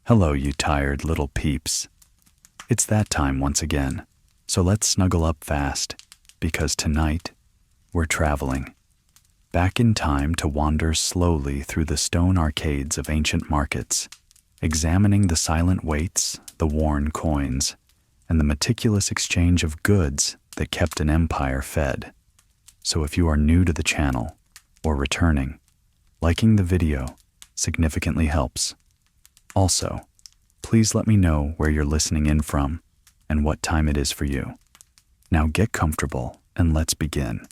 Hello, you tired little peeps. It's that time once again, so let's snuggle up fast, because tonight we're traveling back in time to wander slowly through the stone arcades of ancient markets, examining the silent weights, the worn coins, and the meticulous exchange of goods that kept an empire fed. So if you are new to the channel or returning, liking the video significantly helps. Also, please let me know where you're listening in from and what time it is for you. Now get comfortable and let's begin.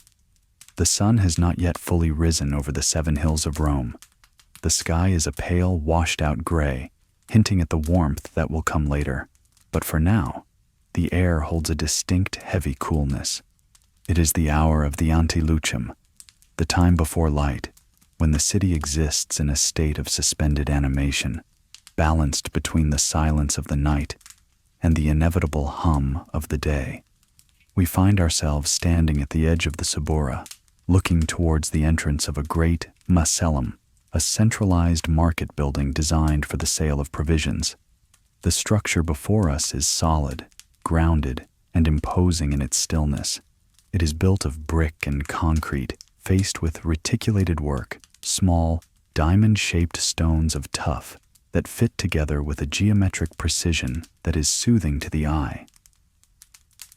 The sun has not yet fully risen over the 7 hills of Rome. The sky is a pale, washed-out gray, hinting at the warmth that will come later. But for now, the air holds a distinct, heavy coolness. It is the hour of the antelucem, the time before light, when the city exists in a state of suspended animation, balanced between the silence of the night and the inevitable hum of the day. We find ourselves standing at the edge of the Suburra, looking towards the entrance of a great Macellum, a centralized market building designed for the sale of provisions. The structure before us is solid, grounded, and imposing in its stillness. It is built of brick and concrete, faced with reticulated work, small, diamond-shaped stones of tuff that fit together with a geometric precision that is soothing to the eye.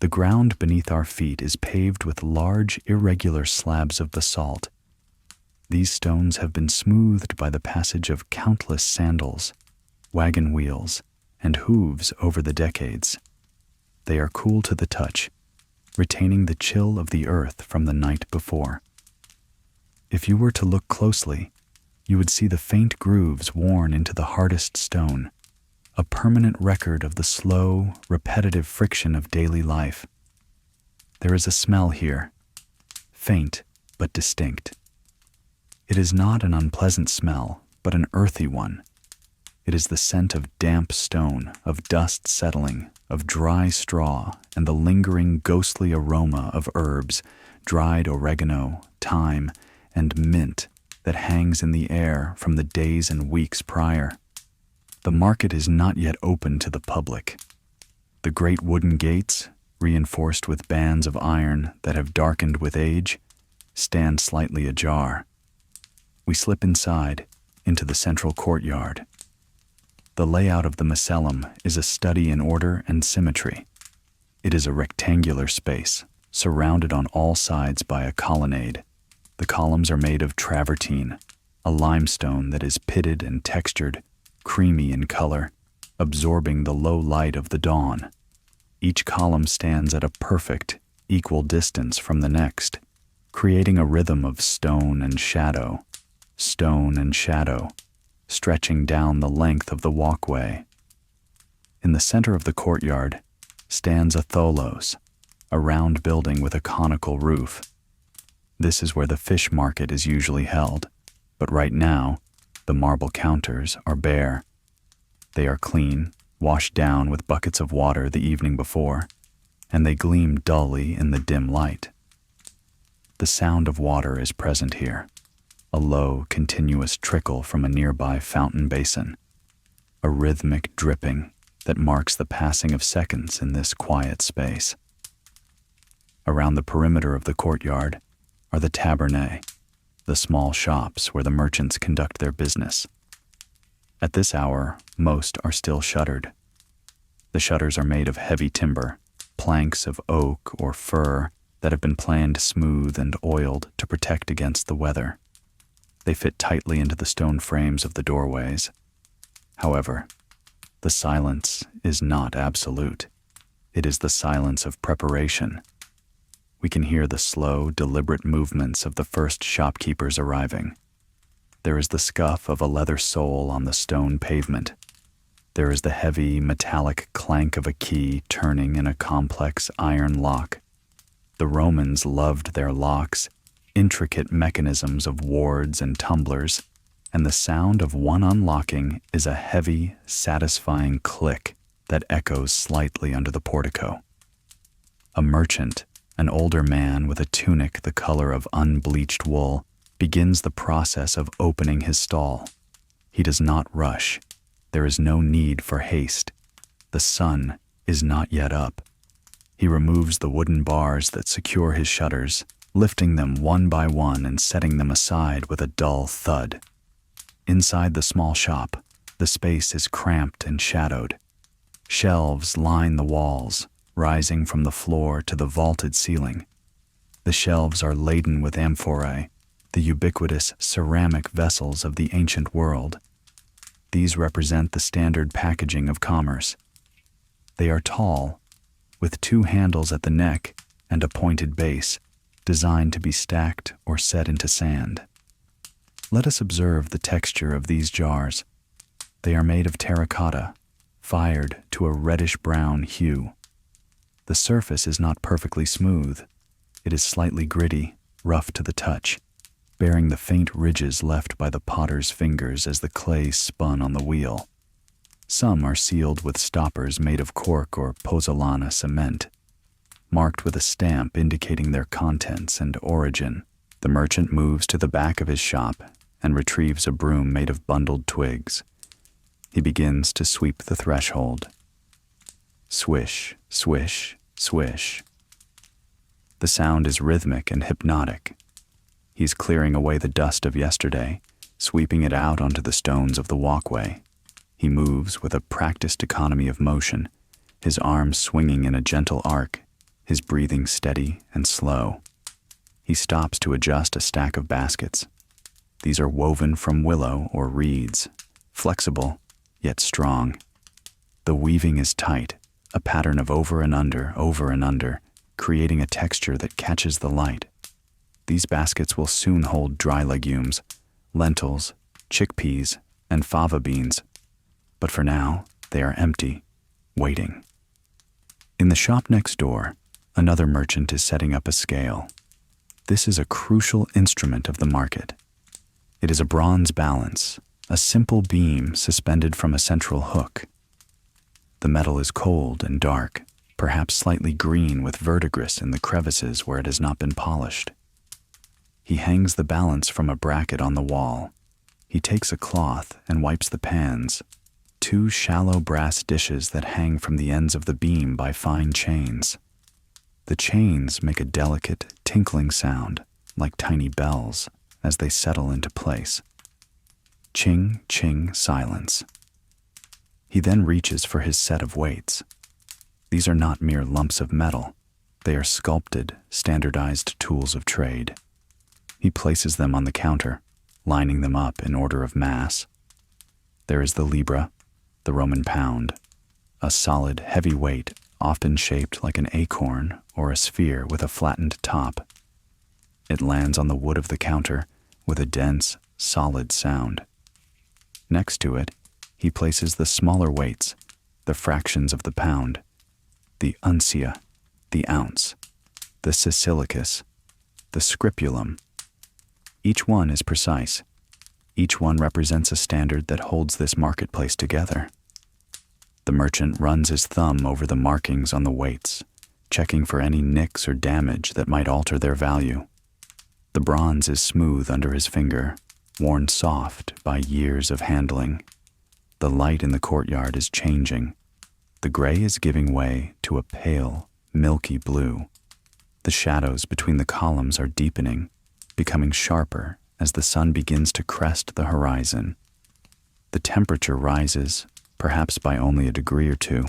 The ground beneath our feet is paved with large, irregular slabs of basalt. These stones have been smoothed by the passage of countless sandals, wagon wheels, and hooves over the decades. They are cool to the touch, retaining the chill of the earth from the night before. If you were to look closely, you would see the faint grooves worn into the hardest stone, a permanent record of the slow, repetitive friction of daily life. There is a smell here, faint but distinct. It is not an unpleasant smell, but an earthy one. It is the scent of damp stone, of dust settling, of dry straw, and the lingering, ghostly aroma of herbs, dried oregano, thyme, and mint that hangs in the air from the days and weeks prior. The market is not yet open to the public. The great wooden gates, reinforced with bands of iron that have darkened with age, stand slightly ajar. We slip inside, into the central courtyard. The layout of the Macellum is a study in order and symmetry. It is a rectangular space, surrounded on all sides by a colonnade. The columns are made of travertine, a limestone that is pitted and textured, creamy in color, absorbing the low light of the dawn. Each column stands at a perfect, equal distance from the next, creating a rhythm of stone and shadow, stretching down the length of the walkway. In the center of the courtyard stands a tholos, a round building with a conical roof. This is where the fish market is usually held, but right now, the marble counters are bare. They are clean, washed down with buckets of water the evening before, and they gleam dully in the dim light. The sound of water is present here, a low, continuous trickle from a nearby fountain basin, a rhythmic dripping that marks the passing of seconds in this quiet space. Around the perimeter of the courtyard are the tabernae, the small shops where the merchants conduct their business. At this hour, most are still shuttered. The shutters are made of heavy timber, planks of oak or fir that have been planed smooth and oiled to protect against the weather. They fit tightly into the stone frames of the doorways. However, the silence is not absolute. It is the silence of preparation. We can hear the slow, deliberate movements of the first shopkeepers arriving. There is the scuff of a leather sole on the stone pavement. There is the heavy, metallic clank of a key turning in a complex iron lock. The Romans loved their locks, intricate mechanisms of wards and tumblers, and the sound of one unlocking is a heavy, satisfying click that echoes slightly under the portico. A merchant, an older man with a tunic the color of unbleached wool, begins the process of opening his stall. He does not rush. There is no need for haste. The sun is not yet up. He removes the wooden bars that secure his shutters, lifting them one by one and setting them aside with a dull thud. Inside the small shop, the space is cramped and shadowed. Shelves line the walls, rising from the floor to the vaulted ceiling. The shelves are laden with amphorae, the ubiquitous ceramic vessels of the ancient world. These represent the standard packaging of commerce. They are tall, with 2 handles at the neck and a pointed base, designed to be stacked or set into sand. Let us observe the texture of these jars. They are made of terracotta, fired to a reddish-brown hue. The surface is not perfectly smooth. It is slightly gritty, rough to the touch, bearing the faint ridges left by the potter's fingers as the clay spun on the wheel. Some are sealed with stoppers made of cork or pozzolana cement, marked with a stamp indicating their contents and origin. The merchant moves to the back of his shop and retrieves a broom made of bundled twigs. He begins to sweep the threshold. Swish, swish, swish. The sound is rhythmic and hypnotic. He's clearing away the dust of yesterday, sweeping it out onto the stones of the walkway. He moves with a practiced economy of motion, his arms swinging in a gentle arc, his breathing steady and slow. He stops to adjust a stack of baskets. These are woven from willow or reeds, flexible yet strong. The weaving is tight, a pattern of over and under, creating a texture that catches the light. These baskets will soon hold dry legumes, lentils, chickpeas, and fava beans. But for now, they are empty, waiting. In the shop next door, another merchant is setting up a scale. This is a crucial instrument of the market. It is a bronze balance, a simple beam suspended from a central hook. The metal is cold and dark, perhaps slightly green with verdigris in the crevices where it has not been polished. He hangs the balance from a bracket on the wall. He takes a cloth and wipes the pans, 2 shallow brass dishes that hang from the ends of the beam by fine chains. The chains make a delicate, tinkling sound, like tiny bells, as they settle into place. Ching, ching, silence. He then reaches for his set of weights. These are not mere lumps of metal. They are sculpted, standardized tools of trade. He places them on the counter, lining them up in order of mass. There is the libra, the Roman pound, a solid, heavy weight, often shaped like an acorn or a sphere with a flattened top. It lands on the wood of the counter with a dense, solid sound. Next to it, he places the smaller weights, the fractions of the pound, the uncia, the ounce, the sicilicus, the scripulum. Each one is precise. Each one represents a standard that holds this marketplace together. The merchant runs his thumb over the markings on the weights, checking for any nicks or damage that might alter their value. The bronze is smooth under his finger, worn soft by years of handling. The light in the courtyard is changing. The gray is giving way to a pale, milky blue. The shadows between the columns are deepening, becoming sharper as the sun begins to crest the horizon. The temperature rises, perhaps by only a degree or 2,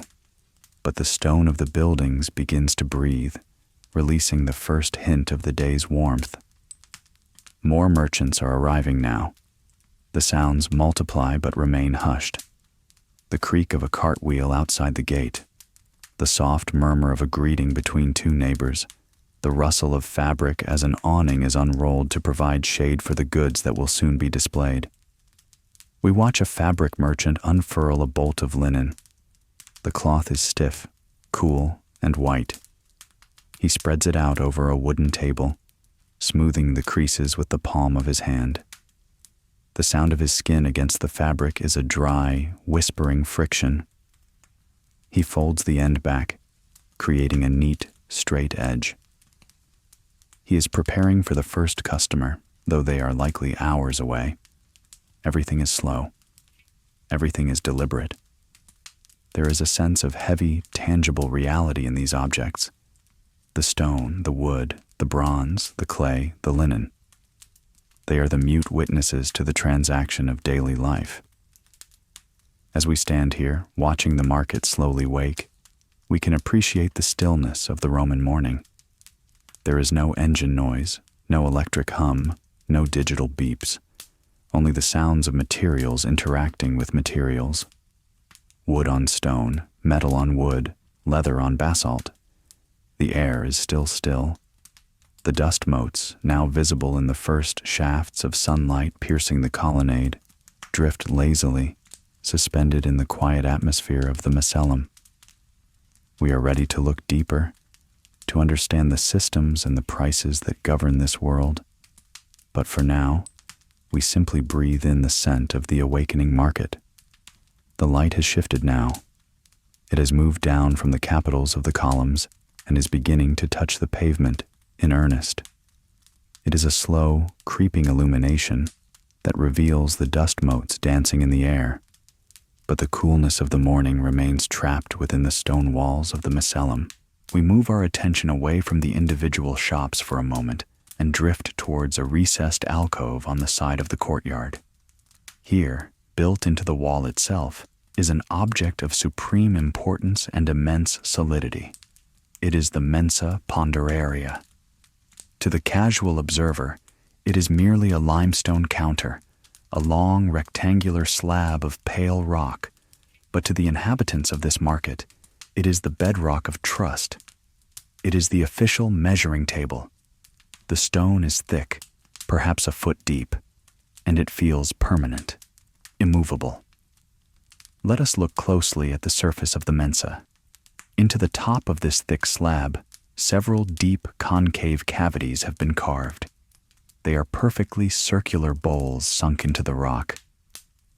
but the stone of the buildings begins to breathe, releasing the first hint of the day's warmth. More merchants are arriving now. The sounds multiply but remain hushed. The creak of a cartwheel outside the gate, the soft murmur of a greeting between 2 neighbors, the rustle of fabric as an awning is unrolled to provide shade for the goods that will soon be displayed. We watch a fabric merchant unfurl a bolt of linen. The cloth is stiff, cool, and white. He spreads it out over a wooden table, smoothing the creases with the palm of his hand. The sound of his skin against the fabric is a dry, whispering friction. He folds the end back, creating a neat, straight edge. He is preparing for the first customer, though they are likely hours away. Everything is slow. Everything is deliberate. There is a sense of heavy, tangible reality in these objects. The stone, the wood, the bronze, the clay, the linen. They are the mute witnesses to the transaction of daily life. As we stand here, watching the market slowly wake, we can appreciate the stillness of the Roman morning. There is no engine noise, no electric hum, no digital beeps, only the sounds of materials interacting with materials. Wood on stone, metal on wood, leather on basalt. The air is still. The dust motes, now visible in the first shafts of sunlight piercing the colonnade, drift lazily, suspended in the quiet atmosphere of the Macellum. We are ready to look deeper, to understand the systems and the prices that govern this world. But for now, we simply breathe in the scent of the awakening market. The light has shifted now. It has moved down from the capitals of the columns and is beginning to touch the pavement in earnest. It is a slow, creeping illumination that reveals the dust motes dancing in the air, but the coolness of the morning remains trapped within the stone walls of the Macellum. We move our attention away from the individual shops for a moment and drift towards a recessed alcove on the side of the courtyard. Here, built into the wall itself, is an object of supreme importance and immense solidity. It is the mensa ponderaria. To the casual observer, it is merely a limestone counter, a long rectangular slab of pale rock, but to the inhabitants of this market, it is the bedrock of trust. It is the official measuring table. The stone is thick, perhaps a foot deep, and it feels permanent, immovable. Let us look closely at the surface of the mensa. Into the top of this thick slab, several deep concave cavities have been carved. They are perfectly circular bowls sunk into the rock.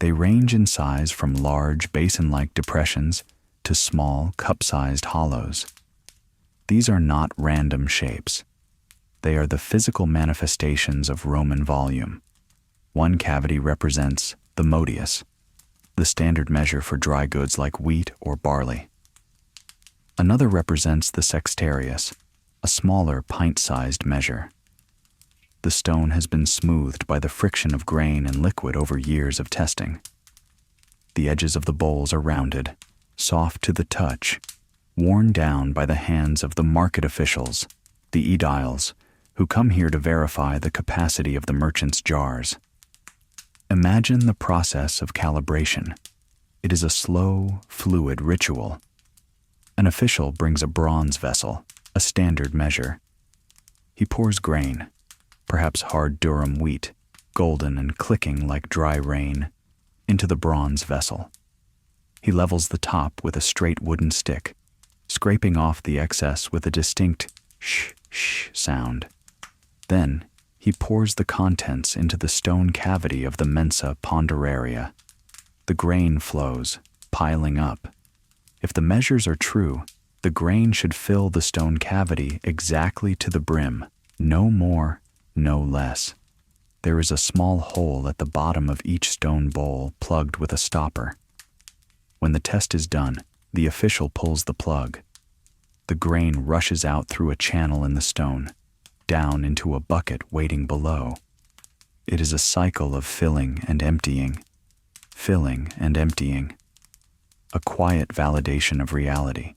They range in size from large basin-like depressions to small cup-sized hollows. These are not random shapes. They are the physical manifestations of Roman volume. One cavity represents the modius, the standard measure for dry goods like wheat or barley. Another represents the sextarius, a smaller pint-sized measure. The stone has been smoothed by the friction of grain and liquid over years of testing. The edges of the bowls are rounded, soft to the touch, worn down by the hands of the market officials, the aediles, who come here to verify the capacity of the merchant's jars. Imagine the process of calibration. It is a slow, fluid ritual. An official brings a bronze vessel, a standard measure. He pours grain, perhaps hard durum wheat, golden and clicking like dry rain, into the bronze vessel. He levels the top with a straight wooden stick, scraping off the excess with a distinct sh sound. Then, he pours the contents into the stone cavity of the mensa ponderaria. The grain flows, piling up. If the measures are true, the grain should fill the stone cavity exactly to the brim, no more, no less. There is a small hole at the bottom of each stone bowl plugged with a stopper. When the test is done, the official pulls the plug. The grain rushes out through a channel in the stone, down into a bucket waiting below. It is a cycle of filling and emptying, a quiet validation of reality.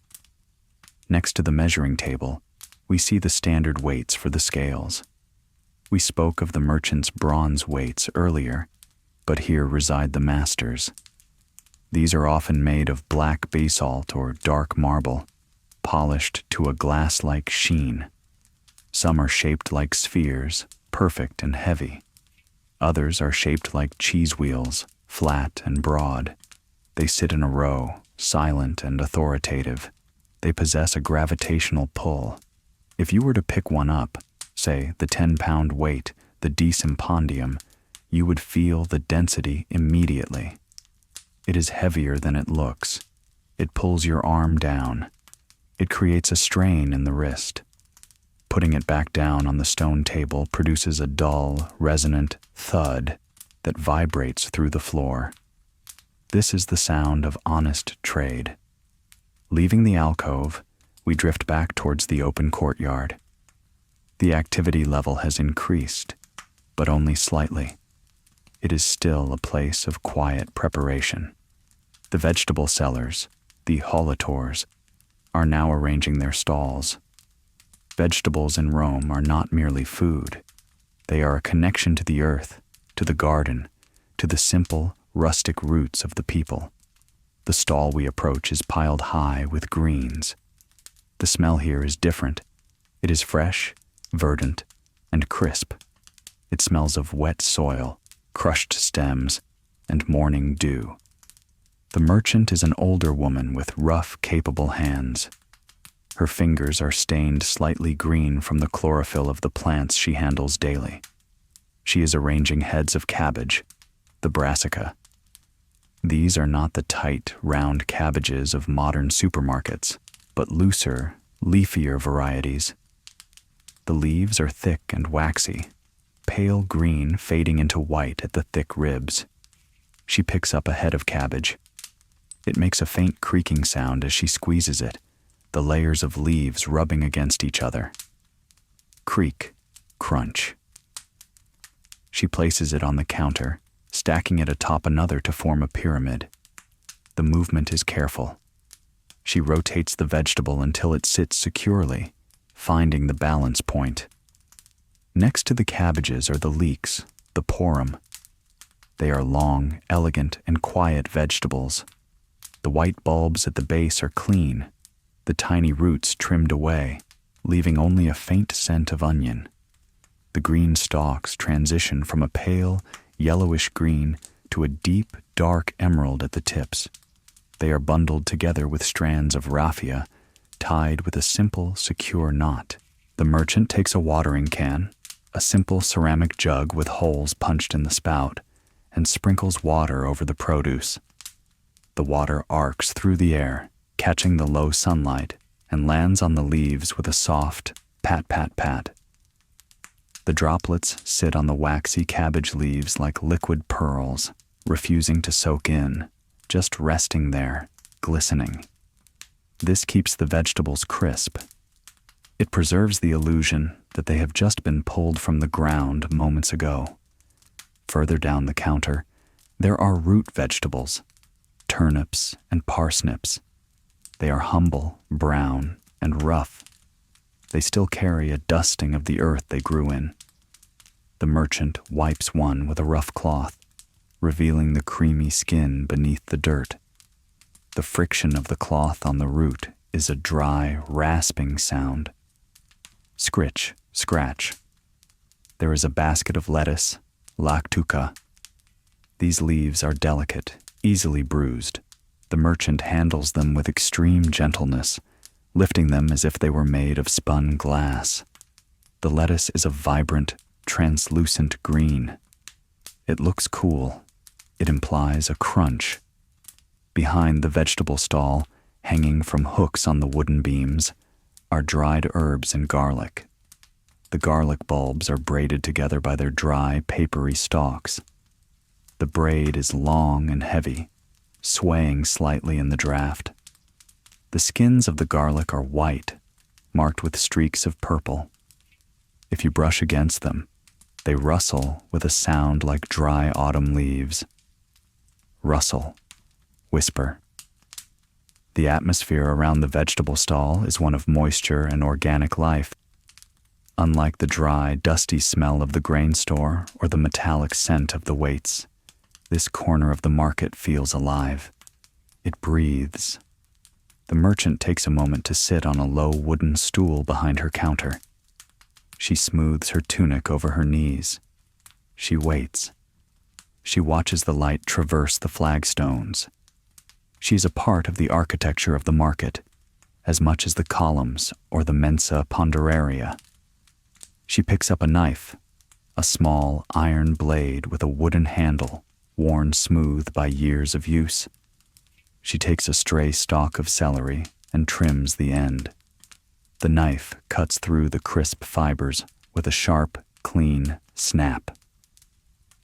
Next to the measuring table, we see the standard weights for the scales. We spoke of the merchant's bronze weights earlier, but here reside the masters. These are often made of black basalt or dark marble, polished to a glass-like sheen. Some are shaped like spheres, perfect and heavy. Others are shaped like cheese wheels, flat and broad. They sit in a row, silent and authoritative. They possess a gravitational pull. If you were to pick one up, say the 10-pound weight, the decimpondium, you would feel the density immediately. It is heavier than it looks. It pulls your arm down. It creates a strain in the wrist. Putting it back down on the stone table produces a dull, resonant thud that vibrates through the floor. This is the sound of honest trade. Leaving the alcove, we drift back towards the open courtyard. The activity level has increased, but only slightly. It is still a place of quiet preparation. The vegetable sellers, the hollators, are now arranging their stalls. Vegetables in Rome are not merely food. They are a connection to the earth, to the garden, to the simple, rustic roots of the people. The stall we approach is piled high with greens. The smell here is different. It is fresh, verdant, and crisp. It smells of wet soil, crushed stems, and morning dew. The merchant is an older woman with rough, capable hands. Her fingers are stained slightly green from the chlorophyll of the plants she handles daily. She is arranging heads of cabbage, the brassica. These are not the tight, round cabbages of modern supermarkets, but looser, leafier varieties. The leaves are thick and waxy, pale green fading into white at the thick ribs. She picks up a head of cabbage. It makes a faint creaking sound as she squeezes it, the layers of leaves rubbing against each other. Creak, crunch. She places it on the counter, stacking it atop another to form a pyramid. The movement is careful. She rotates the vegetable until it sits securely, finding the balance point. Next to the cabbages are the leeks, the porum. They are long, elegant, and quiet vegetables. The white bulbs at the base are clean, the tiny roots trimmed away, leaving only a faint scent of onion. The green stalks transition from a pale, yellowish green to a deep, dark emerald at the tips. They are bundled together with strands of raffia, tied with a simple, secure knot. The merchant takes a watering can, a simple ceramic jug with holes punched in the spout, and sprinkles water over the produce. The water arcs through the air, catching the low sunlight, and lands on the leaves with a soft pat, pat, pat. The droplets sit on the waxy cabbage leaves like liquid pearls, refusing to soak in, just resting there, glistening. This keeps the vegetables crisp. It preserves the illusion that they have just been pulled from the ground moments ago. Further down the counter, there are root vegetables, turnips and parsnips. They are humble, brown, and rough. They still carry a dusting of the earth they grew in. The merchant wipes one with a rough cloth, revealing the creamy skin beneath the dirt. The friction of the cloth on the root is a dry, rasping sound. Scritch, scratch. There is a basket of lettuce, lactuca. These leaves are delicate, easily bruised. The merchant handles them with extreme gentleness, lifting them as if they were made of spun glass. The lettuce is a vibrant, translucent green. It looks cool. It implies a crunch. Behind the vegetable stall, hanging from hooks on the wooden beams, are dried herbs and garlic. The garlic bulbs are braided together by their dry, papery stalks. The braid is long and heavy, swaying slightly in the draft. The skins of the garlic are white, marked with streaks of purple. If you brush against them, they rustle with a sound like dry autumn leaves. Rustle, whisper. The atmosphere around the vegetable stall is one of moisture and organic life. Unlike the dry, dusty smell of the grain store or the metallic scent of the weights, this corner of the market feels alive. It breathes. The merchant takes a moment to sit on a low wooden stool behind her counter. She smooths her tunic over her knees. She waits. She watches the light traverse the flagstones. She is a part of the architecture of the market, as much as the columns or the mensa ponderaria. She picks up a knife, a small iron blade with a wooden handle, worn smooth by years of use. She takes a stray stalk of celery and trims the end. The knife cuts through the crisp fibers with a sharp, clean snap.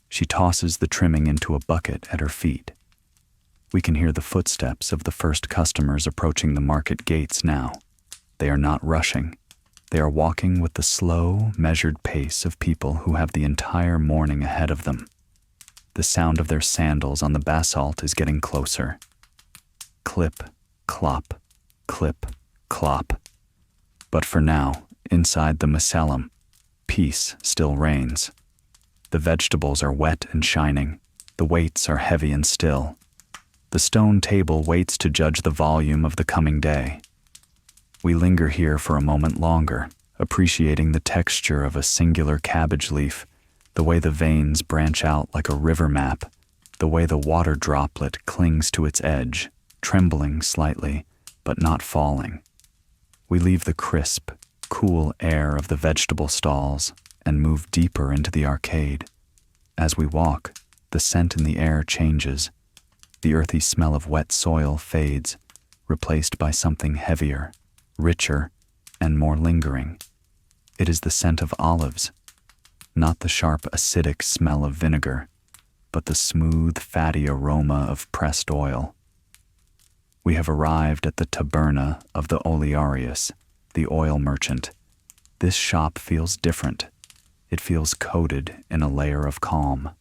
She tosses the trimming into a bucket at her feet. We can hear the footsteps of the first customers approaching the market gates now. They are not rushing. They are walking with the slow, measured pace of people who have the entire morning ahead of them. The sound of their sandals on the basalt is getting closer. Clip, clop, clip, clop. But for now, inside the Macellum, peace still reigns. The vegetables are wet and shining. The weights are heavy and still. The stone table waits to judge the volume of the coming day. We linger here for a moment longer, appreciating the texture of a singular cabbage leaf, the way the veins branch out like a river map, the way the water droplet clings to its edge, trembling slightly, but not falling. We leave the crisp, cool air of the vegetable stalls and move deeper into the arcade. As we walk, the scent in the air changes. The earthy smell of wet soil fades, replaced by something heavier, richer, and more lingering. It is the scent of olives, not the sharp acidic smell of vinegar, but the smooth, fatty aroma of pressed oil. We have arrived at the taberna of the olearius, the oil merchant. This shop feels different. It feels coated in a layer of calm.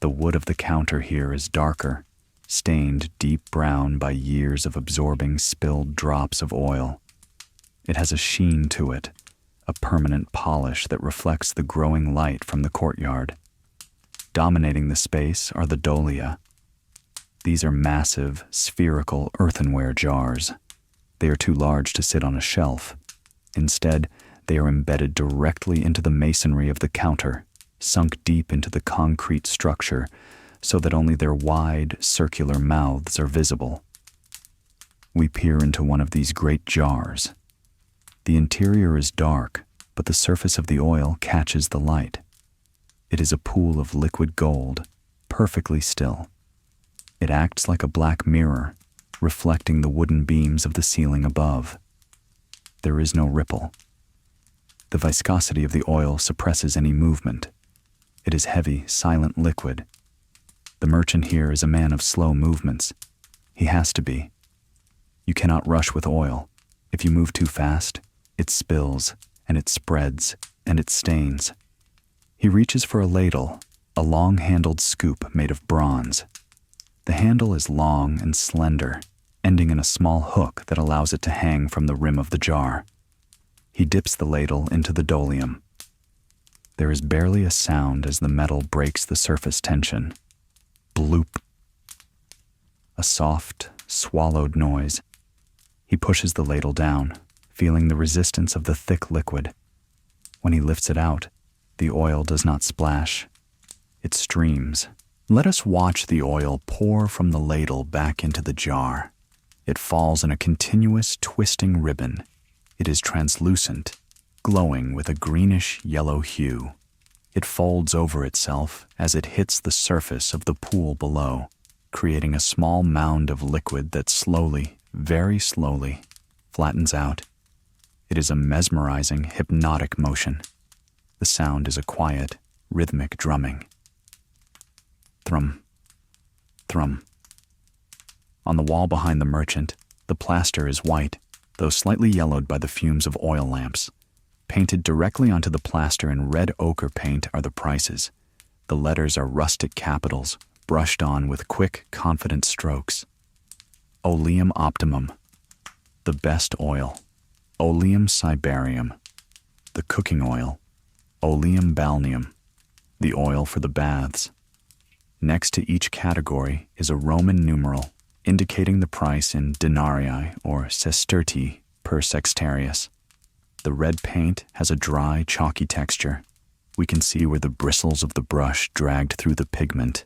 The wood of the counter here is darker, stained deep brown by years of absorbing spilled drops of oil. It has a sheen to it, a permanent polish that reflects the growing light from the courtyard. Dominating the space are the dolia. These are massive, spherical earthenware jars. They are too large to sit on a shelf. Instead, they are embedded directly into the masonry of the counter, sunk deep into the concrete structure, so that only their wide, circular mouths are visible. We peer into one of these great jars. The interior is dark, but the surface of the oil catches the light. It is a pool of liquid gold, perfectly still. It acts like a black mirror, reflecting the wooden beams of the ceiling above. There is no ripple. The viscosity of the oil suppresses any movement. It is heavy, silent liquid. The merchant here is a man of slow movements. He has to be. You cannot rush with oil. If you move too fast, it spills, and it spreads, and it stains. He reaches for a ladle, a long-handled scoop made of bronze. The handle is long and slender, ending in a small hook that allows it to hang from the rim of the jar. He dips the ladle into the dolium. There is barely a sound as the metal breaks the surface tension. Bloop. A soft, swallowed noise. He pushes the ladle down, feeling the resistance of the thick liquid. When he lifts it out, the oil does not splash. It streams. Let us watch the oil pour from the ladle back into the jar. It falls in a continuous, twisting ribbon. It is translucent, glowing with a greenish-yellow hue. It folds over itself as it hits the surface of the pool below, creating a small mound of liquid that slowly, very slowly, flattens out. It is a mesmerizing, hypnotic motion. The sound is a quiet, rhythmic drumming. Thrum, thrum. On the wall behind the merchant, the plaster is white, though slightly yellowed by the fumes of oil lamps. Painted directly onto the plaster in red ochre paint are the prices. The letters are rustic capitals, brushed on with quick, confident strokes. Oleum optimum, the best oil. Oleum cibarium, the cooking oil. Oleum balneum, the oil for the baths. Next to each category is a Roman numeral indicating the price in denarii or sestertii per sextarius. The red paint has a dry, chalky texture. We can see where the bristles of the brush dragged through the pigment,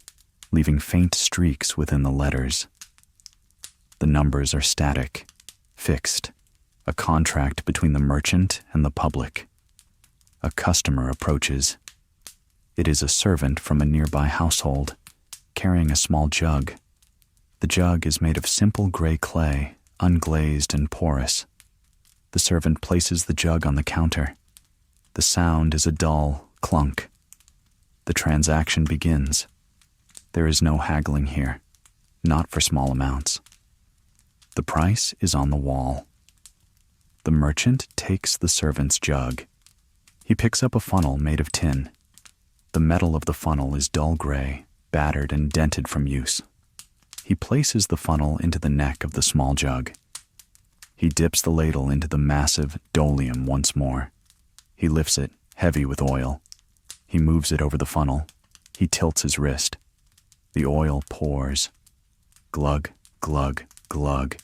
leaving faint streaks within the letters. The numbers are static, fixed, a contract between the merchant and the public. A customer approaches. It is a servant from a nearby household, carrying a small jug. The jug is made of simple gray clay, unglazed and porous. The servant places the jug on the counter. The sound is a dull clunk. The transaction begins. There is no haggling here. not for small amounts. The price is on the wall. The merchant takes the servant's jug. He picks up a funnel made of tin. The metal of the funnel is dull gray, battered and dented from use. He places the funnel into the neck of the small jug. He dips the ladle into the massive dolium once more. He lifts it, heavy with oil. He moves it over the funnel. He tilts his wrist. The oil pours. Glug, glug, glug.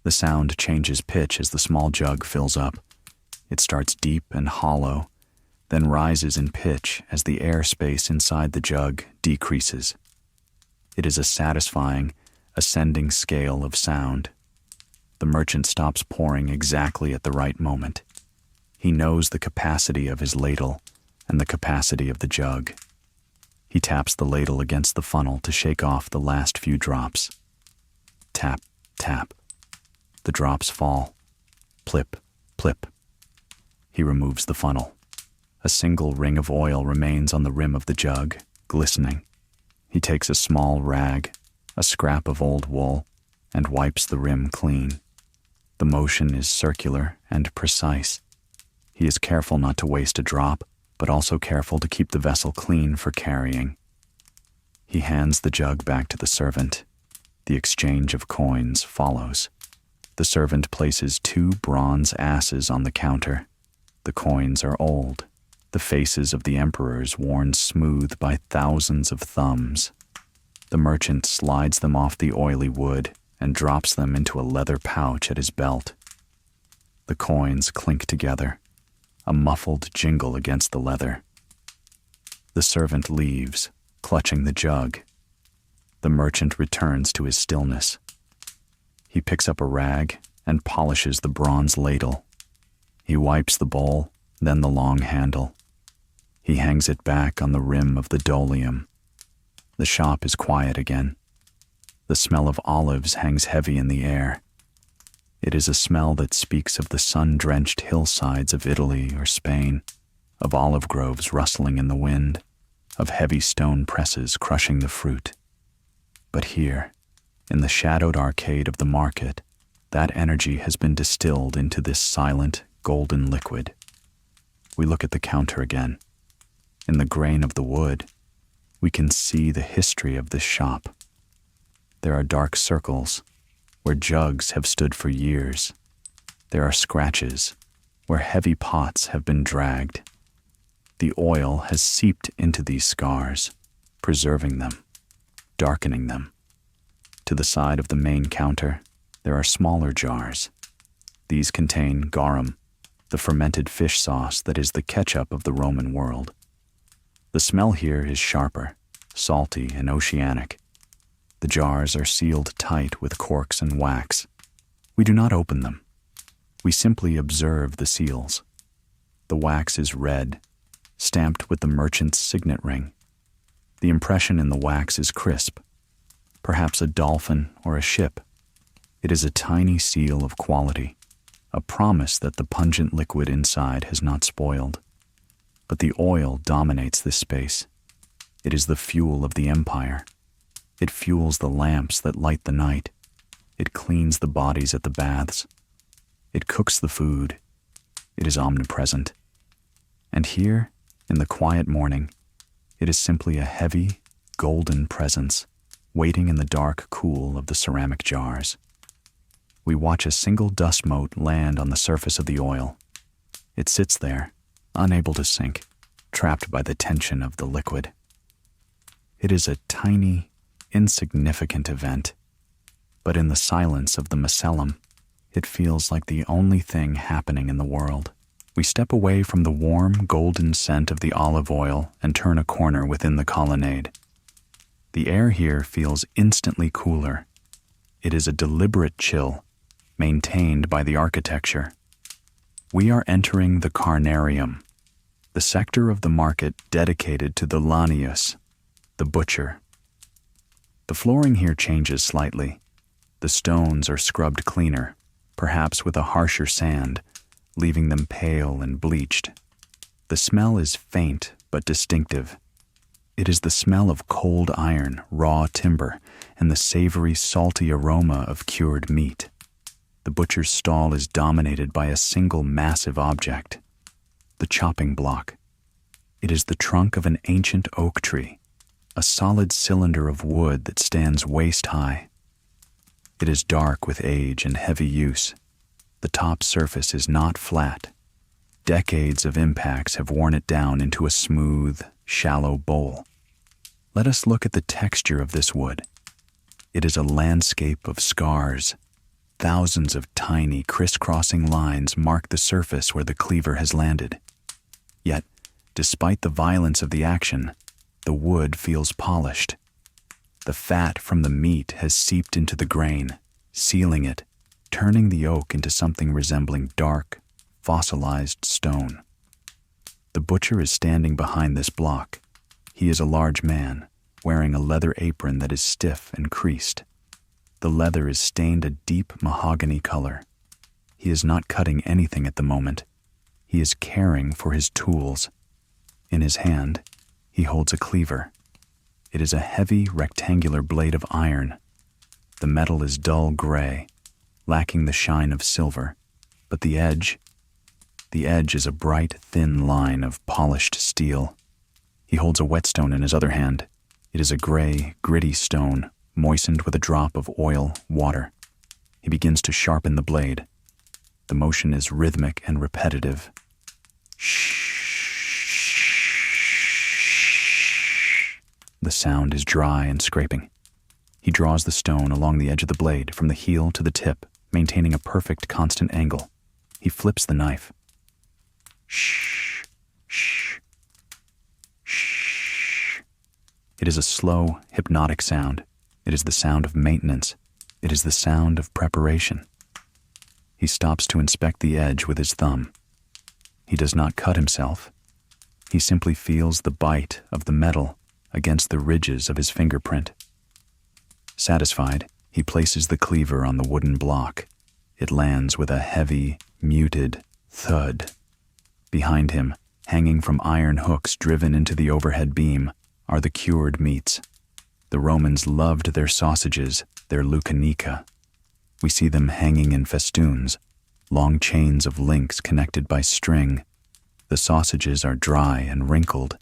The sound changes pitch as the small jug fills up. It starts deep and hollow, then rises in pitch as the air space inside the jug decreases. It is a satisfying, ascending scale of sound. The merchant stops pouring exactly at the right moment. He knows the capacity of his ladle and the capacity of the jug. He taps the ladle against the funnel to shake off the last few drops. Tap, tap. The drops fall. Plip, plip. He removes the funnel. A single ring of oil remains on the rim of the jug, glistening. He takes a small rag, a scrap of old wool, and wipes the rim clean. The motion is circular and precise. He is careful not to waste a drop, but also careful to keep the vessel clean for carrying. He hands the jug back to the servant. The exchange of coins follows. The servant places 2 bronze asses on the counter. The coins are old, the faces of the emperors worn smooth by thousands of thumbs. The merchant slides them off the oily wood and drops them into a leather pouch at his belt. The coins clink together, a muffled jingle against the leather. The servant leaves, clutching the jug. The merchant returns to his stillness. He picks up a rag and polishes the bronze ladle. He wipes the bowl, then the long handle. He hangs it back on the rim of the dolium. The shop is quiet again. The smell of olives hangs heavy in the air. It is a smell that speaks of the sun-drenched hillsides of Italy or Spain, of olive groves rustling in the wind, of heavy stone presses crushing the fruit. But here, in the shadowed arcade of the market, that energy has been distilled into this silent, golden liquid. We look at the counter again. In the grain of the wood, we can see the history of this shop. There are dark circles where jugs have stood for years. There are scratches where heavy pots have been dragged. The oil has seeped into these scars, preserving them, darkening them. To the side of the main counter, there are smaller jars. These contain garum, the fermented fish sauce that is the ketchup of the Roman world. The smell here is sharper, salty, and oceanic. The jars are sealed tight with corks and wax. We do not open them. We simply observe the seals. The wax is red, stamped with the merchant's signet ring. The impression in the wax is crisp, perhaps a dolphin or a ship. It is a tiny seal of quality, a promise that the pungent liquid inside has not spoiled. But the oil dominates this space. It is the fuel of the empire. It fuels the lamps that light the night. It cleans the bodies at the baths. It cooks the food. It is omnipresent. And here, in the quiet morning, it is simply a heavy, golden presence, waiting in the dark cool of the ceramic jars. We watch a single dust mote land on the surface of the oil. It sits there, unable to sink, trapped by the tension of the liquid. It is a tiny, insignificant event, but in the silence of the Macellum, it feels like the only thing happening in the world. We step away from the warm, golden scent of the olive oil and turn a corner within the colonnade. The air here feels instantly cooler. It is a deliberate chill, maintained by the architecture. We are entering the carnarium, the sector of the market dedicated to the lanius, the butcher. The flooring here changes slightly. The stones are scrubbed cleaner, perhaps with a harsher sand, leaving them pale and bleached. The smell is faint but distinctive. It is the smell of cold iron, raw timber, and the savory, salty aroma of cured meat. The butcher's stall is dominated by a single massive object, the chopping block. It is the trunk of an ancient oak tree, a solid cylinder of wood that stands waist-high. It is dark with age and heavy use. The top surface is not flat. Decades of impacts have worn it down into a smooth, shallow bowl. Let us look at the texture of this wood. It is a landscape of scars. Thousands of tiny, crisscrossing lines mark the surface where the cleaver has landed. Yet, despite the violence of the action, the wood feels polished. The fat from the meat has seeped into the grain, sealing it, turning the oak into something resembling dark, fossilized stone. The butcher is standing behind this block. He is a large man, wearing a leather apron that is stiff and creased. The leather is stained a deep mahogany color. He is not cutting anything at the moment. He is caring for his tools. In his hand, he holds a cleaver. It is a heavy, rectangular blade of iron. The metal is dull gray, lacking the shine of silver, but the edge is a bright, thin line of polished steel. He holds a whetstone in his other hand. It is a gray, gritty stone, moistened with a drop of oil, water. He begins to sharpen the blade. The motion is rhythmic and repetitive. The sound is dry and scraping. He draws the stone along the edge of the blade from the heel to the tip, maintaining a perfect constant angle. He flips the knife. Shh, shh, shh. It is a slow, hypnotic sound. It is the sound of maintenance. It is the sound of preparation. He stops to inspect the edge with his thumb. He does not cut himself. He simply feels the bite of the metal against the ridges of his fingerprint. Satisfied, he places the cleaver on the wooden block. It lands with a heavy, muted thud. Behind him, hanging from iron hooks driven into the overhead beam, are the cured meats. The Romans loved their sausages, their lucanica. We see them hanging in festoons, long chains of links connected by string. The sausages are dry and wrinkled.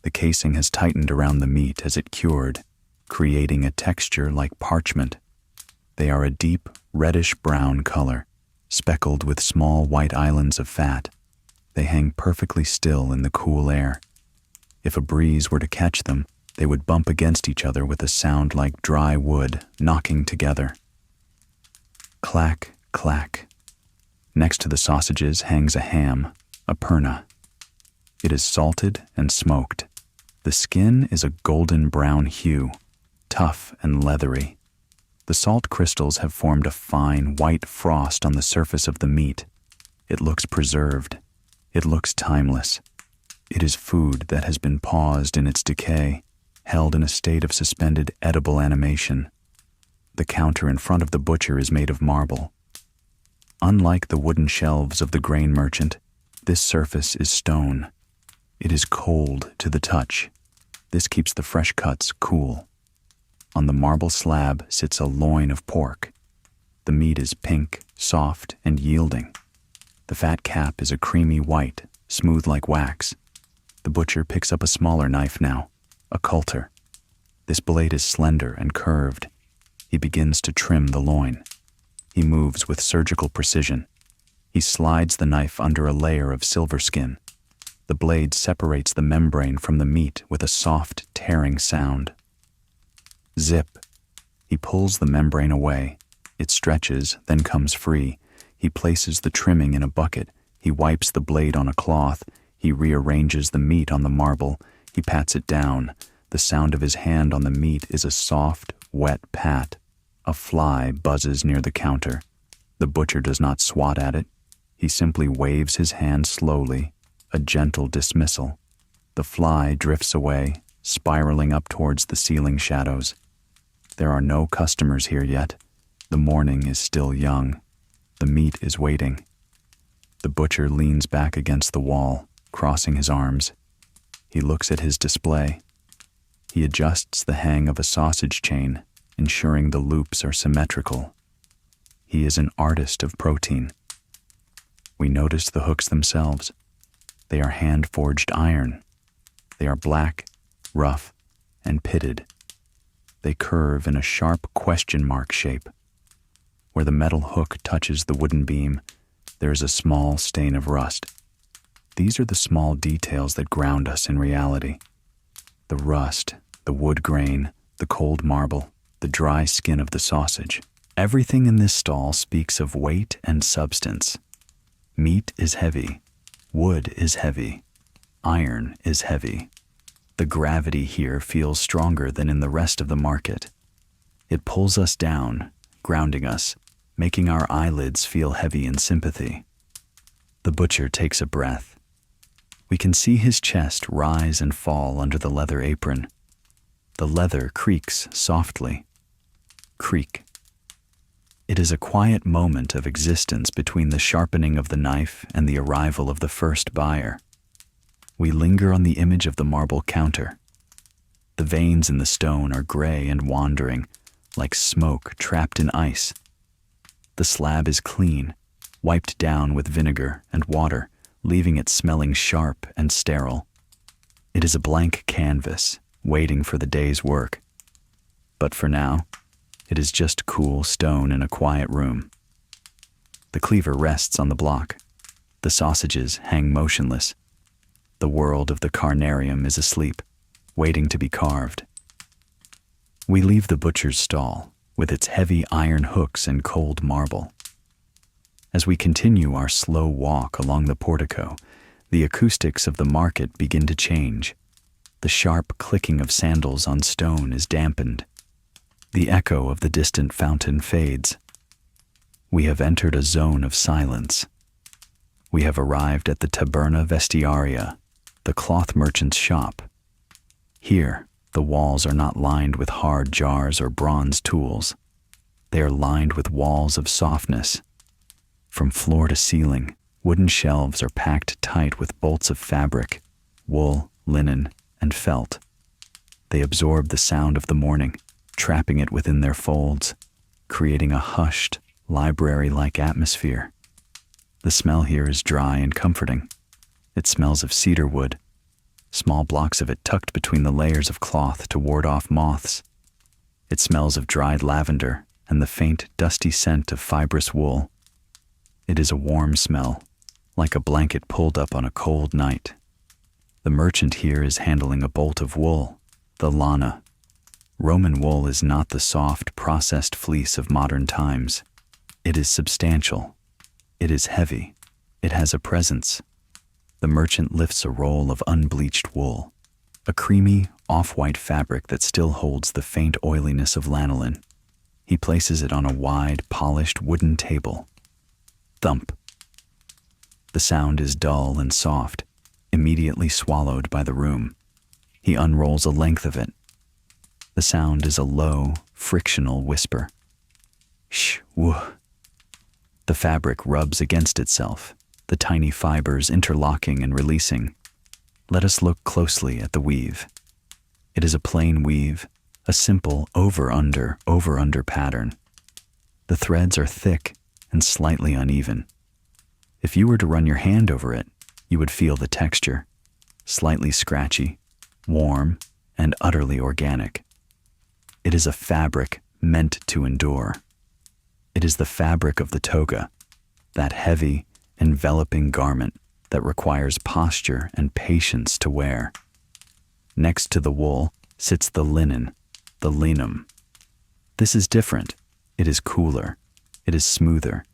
The casing has tightened around the meat as it cured, creating a texture like parchment. They are a deep, reddish-brown color, speckled with small white islands of fat. They hang perfectly still in the cool air. If a breeze were to catch them, they would bump against each other with a sound like dry wood knocking together. Clack, clack. Next to the sausages hangs a ham, a perna. It is salted and smoked. The skin is a golden brown hue, tough and leathery. The salt crystals have formed a fine white frost on the surface of the meat. It looks preserved. It looks timeless. It is food that has been paused in its decay, held in a state of suspended edible animation. The counter in front of the butcher is made of marble. Unlike the wooden shelves of the grain merchant, this surface is stone. It is cold to the touch. This keeps the fresh cuts cool. On the marble slab sits a loin of pork. The meat is pink, soft, and yielding. The fat cap is a creamy white, smooth like wax. The butcher picks up a smaller knife now, a coulter. This blade is slender and curved. He begins to trim the loin. He moves with surgical precision. He slides the knife under a layer of silver skin. The blade separates the membrane from the meat with a soft, tearing sound. Zip. He pulls the membrane away. It stretches, then comes free. He places the trimming in a bucket. He wipes the blade on a cloth. He rearranges the meat on the marble. He pats it down. The sound of his hand on the meat is a soft, wet pat. A fly buzzes near the counter. The butcher does not swat at it. He simply waves his hand slowly, a gentle dismissal. The fly drifts away, spiraling up towards the ceiling shadows. There are no customers here yet. The morning is still young. The meat is waiting. The butcher leans back against the wall, crossing his arms. He looks at his display. He adjusts the hang of a sausage chain, ensuring the loops are symmetrical. He is an artist of protein. We notice the hooks themselves. They are hand-forged iron. They are black, rough, and pitted. They curve in a sharp question mark shape. Where the metal hook touches the wooden beam, there is a small stain of rust. These are the small details that ground us in reality. The rust, the wood grain, the cold marble, the dry skin of the sausage. Everything in this stall speaks of weight and substance. Meat is heavy. Wood is heavy. Iron is heavy. The gravity here feels stronger than in the rest of the market. It pulls us down, grounding us, making our eyelids feel heavy in sympathy. The butcher takes a breath. We can see his chest rise and fall under the leather apron. The leather creaks softly. Creak. It is a quiet moment of existence between the sharpening of the knife and the arrival of the first buyer. We linger on the image of the marble counter. The veins in the stone are gray and wandering, like smoke trapped in ice. The slab is clean, wiped down with vinegar and water, leaving it smelling sharp and sterile. It is a blank canvas, waiting for the day's work. But for now, it is just cool stone in a quiet room. The cleaver rests on the block. The sausages hang motionless. The world of the carnarium is asleep, waiting to be carved. We leave the butcher's stall, with its heavy iron hooks and cold marble. As we continue our slow walk along the portico, the acoustics of the market begin to change. The sharp clicking of sandals on stone is dampened. The echo of the distant fountain fades. We have entered a zone of silence. We have arrived at the Taberna Vestiaria, the cloth merchant's shop. Here, the walls are not lined with hard jars or bronze tools. They are lined with walls of softness. From floor to ceiling, wooden shelves are packed tight with bolts of fabric, wool, linen, and felt. They absorb the sound of the morning, trapping it within their folds, creating a hushed, library-like atmosphere. The smell here is dry and comforting. It smells of cedar wood, small blocks of it tucked between the layers of cloth to ward off moths. It smells of dried lavender and the faint, dusty scent of fibrous wool. It is a warm smell, like a blanket pulled up on a cold night. The merchant here is handling a bolt of wool, the lana. Roman wool is not the soft, processed fleece of modern times. It is substantial. It is heavy. It has a presence. The merchant lifts a roll of unbleached wool, a creamy, off-white fabric that still holds the faint oiliness of lanolin. He places it on a wide, polished wooden table. Thump. The sound is dull and soft, immediately swallowed by the room. He unrolls a length of it. The sound is a low, frictional whisper. Shh, woo. The fabric rubs against itself, the tiny fibers interlocking and releasing. Let us look closely at the weave. It is a plain weave, a simple over-under pattern. The threads are thick and slightly uneven. If you were to run your hand over it, you would feel the texture, slightly scratchy, warm, and utterly organic. It is a fabric meant to endure. It is the fabric of the toga, that heavy, enveloping garment that requires posture and patience to wear. Next to the wool sits the linen, the linum. This is different. It is cooler. It is smoother.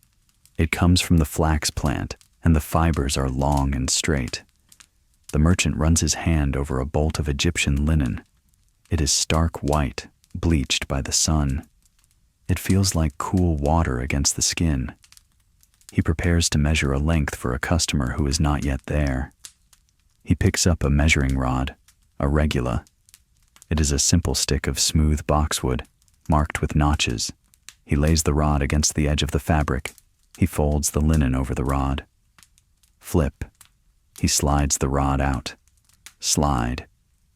It comes from the flax plant, and the fibers are long and straight. The merchant runs his hand over a bolt of Egyptian linen. It is stark white, bleached by the sun. It feels like cool water against the skin. He prepares to measure a length for a customer who is not yet there. He picks up a measuring rod, a regula. It is a simple stick of smooth boxwood, marked with notches. He lays the rod against the edge of the fabric. He folds the linen over the rod. Flip. He slides the rod out. Slide.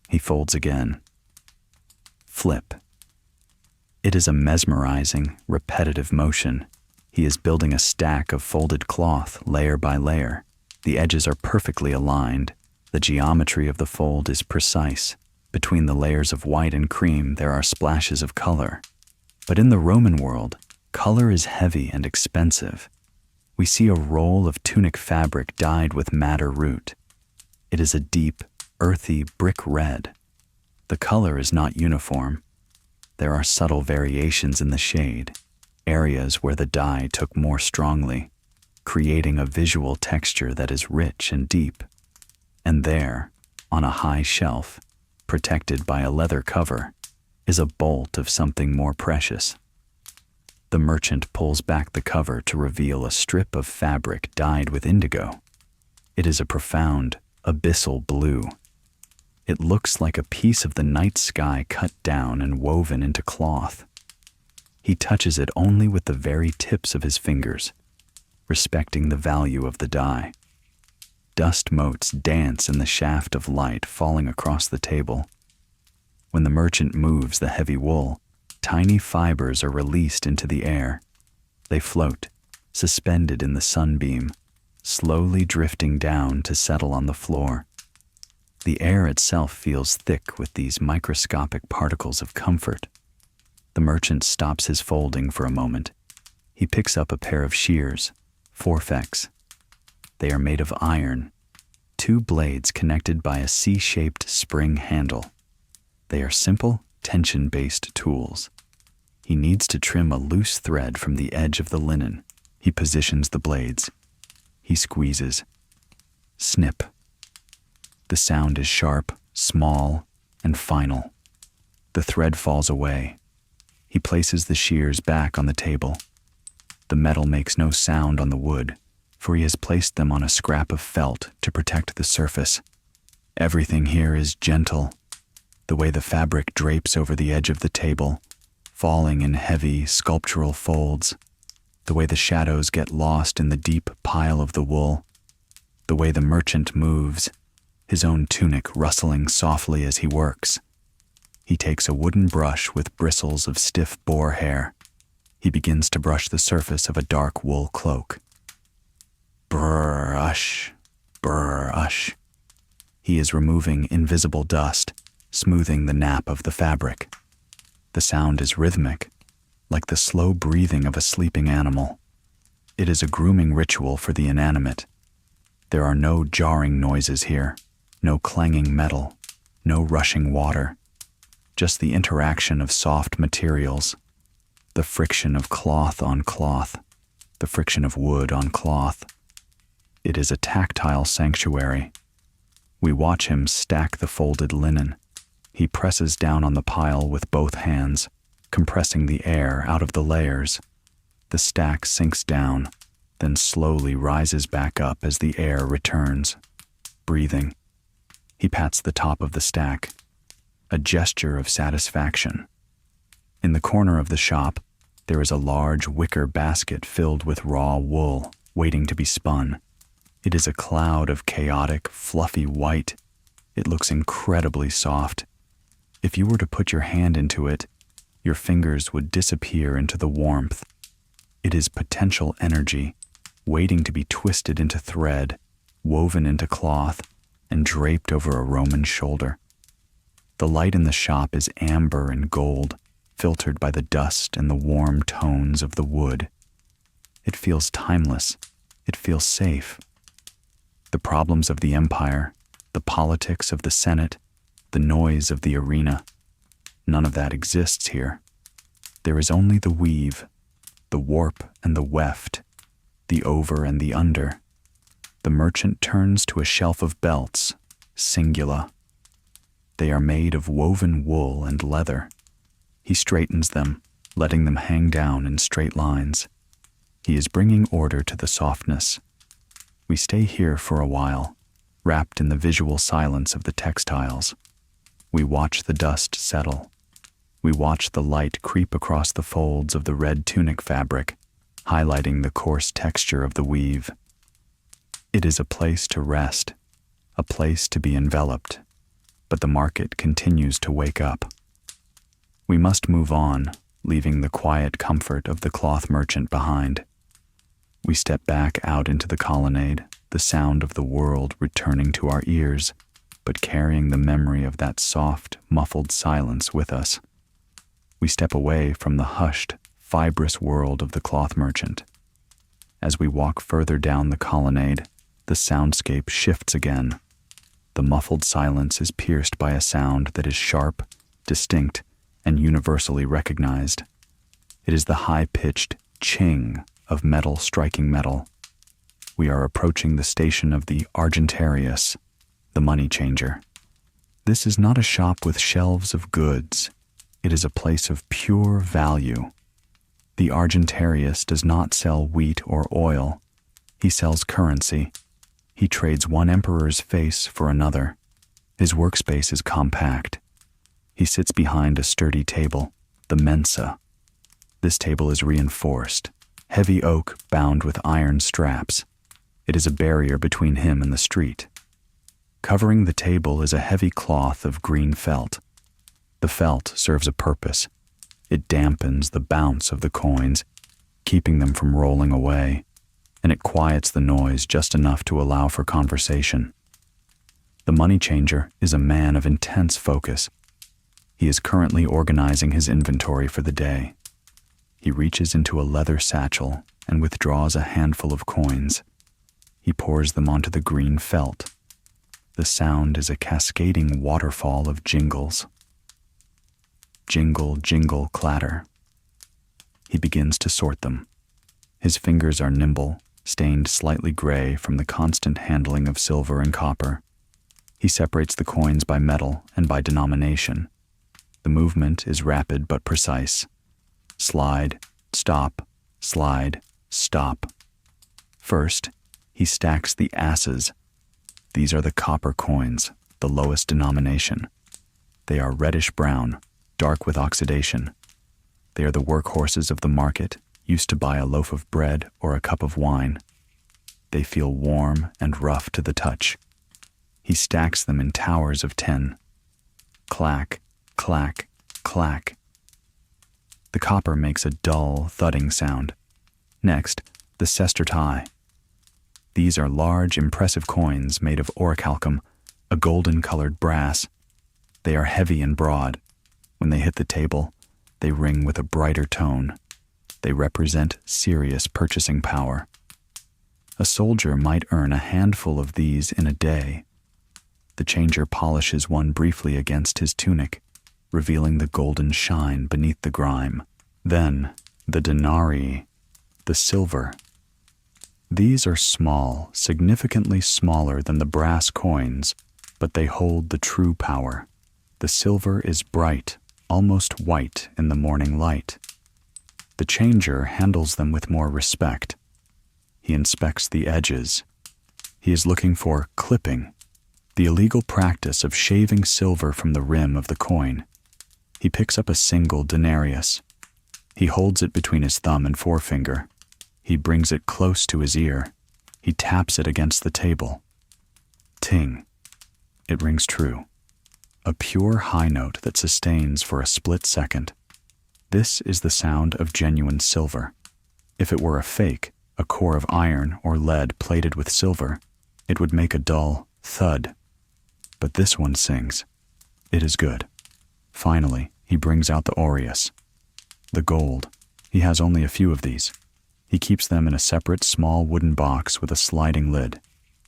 He folds again. flip. It is a mesmerizing, repetitive motion. He is building a stack of folded cloth layer by layer. The edges are perfectly aligned. The geometry of the fold is precise. Between the layers of white and cream, there are splashes of color. But in the Roman world, color is heavy and expensive. We see a roll of tunic fabric dyed with madder root. It is a deep, earthy brick red. The color is not uniform. There are subtle variations in the shade, areas where the dye took more strongly, creating a visual texture that is rich and deep. And there, on a high shelf, protected by a leather cover, is a bolt of something more precious. The merchant pulls back the cover to reveal a strip of fabric dyed with indigo. It is a profound, abyssal blue. It looks like a piece of the night sky cut down and woven into cloth. He touches it only with the very tips of his fingers, respecting the value of the dye. Dust motes dance in the shaft of light falling across the table. When the merchant moves the heavy wool, tiny fibers are released into the air. They float, suspended in the sunbeam, slowly drifting down to settle on the floor. The air itself feels thick with these microscopic particles of comfort. The merchant stops his folding for a moment. He picks up a pair of shears, forfex. They are made of iron, 2 blades connected by a C-shaped spring handle. They are simple, tension-based tools. He needs to trim a loose thread from the edge of the linen. He positions the blades. He squeezes. Snip. The sound is sharp, small, and final. The thread falls away. He places the shears back on the table. The metal makes no sound on the wood, for he has placed them on a scrap of felt to protect the surface. Everything here is gentle. The way the fabric drapes over the edge of the table, falling in heavy, sculptural folds. The way the shadows get lost in the deep pile of the wool. The way the merchant moves, his own tunic rustling softly as he works. He takes a wooden brush with bristles of stiff boar hair. He begins to brush the surface of a dark wool cloak. Brush, brush. He is removing invisible dust, smoothing the nap of the fabric. The sound is rhythmic, like the slow breathing of a sleeping animal. It is a grooming ritual for the inanimate. There are no jarring noises here. No clanging metal, no rushing water, just the interaction of soft materials, the friction of cloth on cloth, the friction of wood on cloth. It is a tactile sanctuary. We watch him stack the folded linen. He presses down on the pile with both hands, compressing the air out of the layers. The stack sinks down, then slowly rises back up as the air returns. Breathing. He pats the top of the stack, a gesture of satisfaction. In the corner of the shop, there is a large wicker basket filled with raw wool, waiting to be spun. It is a cloud of chaotic, fluffy white. It looks incredibly soft. If you were to put your hand into it, your fingers would disappear into the warmth. It is potential energy, waiting to be twisted into thread, woven into cloth, and draped over a Roman shoulder. The light in the shop is amber and gold, filtered by the dust and the warm tones of the wood. It feels timeless. It feels safe. The problems of the empire, the politics of the Senate, the noise of the arena, none of that exists here. There is only the weave, the warp and the weft, the over and the under. The merchant turns to a shelf of belts, singula. They are made of woven wool and leather. He straightens them, letting them hang down in straight lines. He is bringing order to the softness. We stay here for a while, wrapped in the visual silence of the textiles. We watch the dust settle. We watch the light creep across the folds of the red tunic fabric, highlighting the coarse texture of the weave. It is a place to rest, a place to be enveloped, but the market continues to wake up. We must move on, leaving the quiet comfort of the cloth merchant behind. We step back out into the colonnade, the sound of the world returning to our ears, but carrying the memory of that soft, muffled silence with us. We step away from the hushed, fibrous world of the cloth merchant. As we walk further down the colonnade, the soundscape shifts again. The muffled silence is pierced by a sound that is sharp, distinct, and universally recognized. It is the high-pitched ching of metal striking metal. We are approaching the station of the Argentarius, the money changer. This is not a shop with shelves of goods. It is a place of pure value. The Argentarius does not sell wheat or oil. He sells currency. He trades one emperor's face for another. His workspace is compact. He sits behind a sturdy table, the mensa. This table is reinforced, heavy oak bound with iron straps. It is a barrier between him and the street. Covering the table is a heavy cloth of green felt. The felt serves a purpose. It dampens the bounce of the coins, keeping them from rolling away, and it quiets the noise just enough to allow for conversation. The money changer is a man of intense focus. He is currently organizing his inventory for the day. He reaches into a leather satchel and withdraws a handful of coins. He pours them onto the green felt. The sound is a cascading waterfall of jingles. Jingle, jingle, clatter. He begins to sort them. His fingers are nimble, stained slightly gray from the constant handling of silver and copper. He separates the coins by metal and by denomination. The movement is rapid but precise. Slide, stop, slide, stop. First, he stacks the asses. These are the copper coins, the lowest denomination. They are reddish-brown, dark with oxidation. They are the workhorses of the market, used to buy a loaf of bread or a cup of wine. They feel warm and rough to the touch. He stacks them in towers of 10. Clack, clack, clack. The copper makes a dull, thudding sound. Next, the sestertii. These are large, impressive coins made of orichalcum, a golden-colored brass. They are heavy and broad. When they hit the table, they ring with a brighter tone. They represent serious purchasing power. A soldier might earn a handful of these in a day. The changer polishes one briefly against his tunic, revealing the golden shine beneath the grime. Then, the denarii, the silver. These are small, significantly smaller than the brass coins, but they hold the true power. The silver is bright, almost white in the morning light. The changer handles them with more respect. He inspects the edges. He is looking for clipping, the illegal practice of shaving silver from the rim of the coin. He picks up a single denarius. He holds it between his thumb and forefinger. He brings it close to his ear. He taps it against the table. Ting. It rings true. A pure high note that sustains for a split second. This is the sound of genuine silver. If it were a fake, a core of iron or lead plated with silver, it would make a dull thud. But this one sings. It is good. Finally, he brings out the aureus. The gold. He has only a few of these. He keeps them in a separate small wooden box with a sliding lid.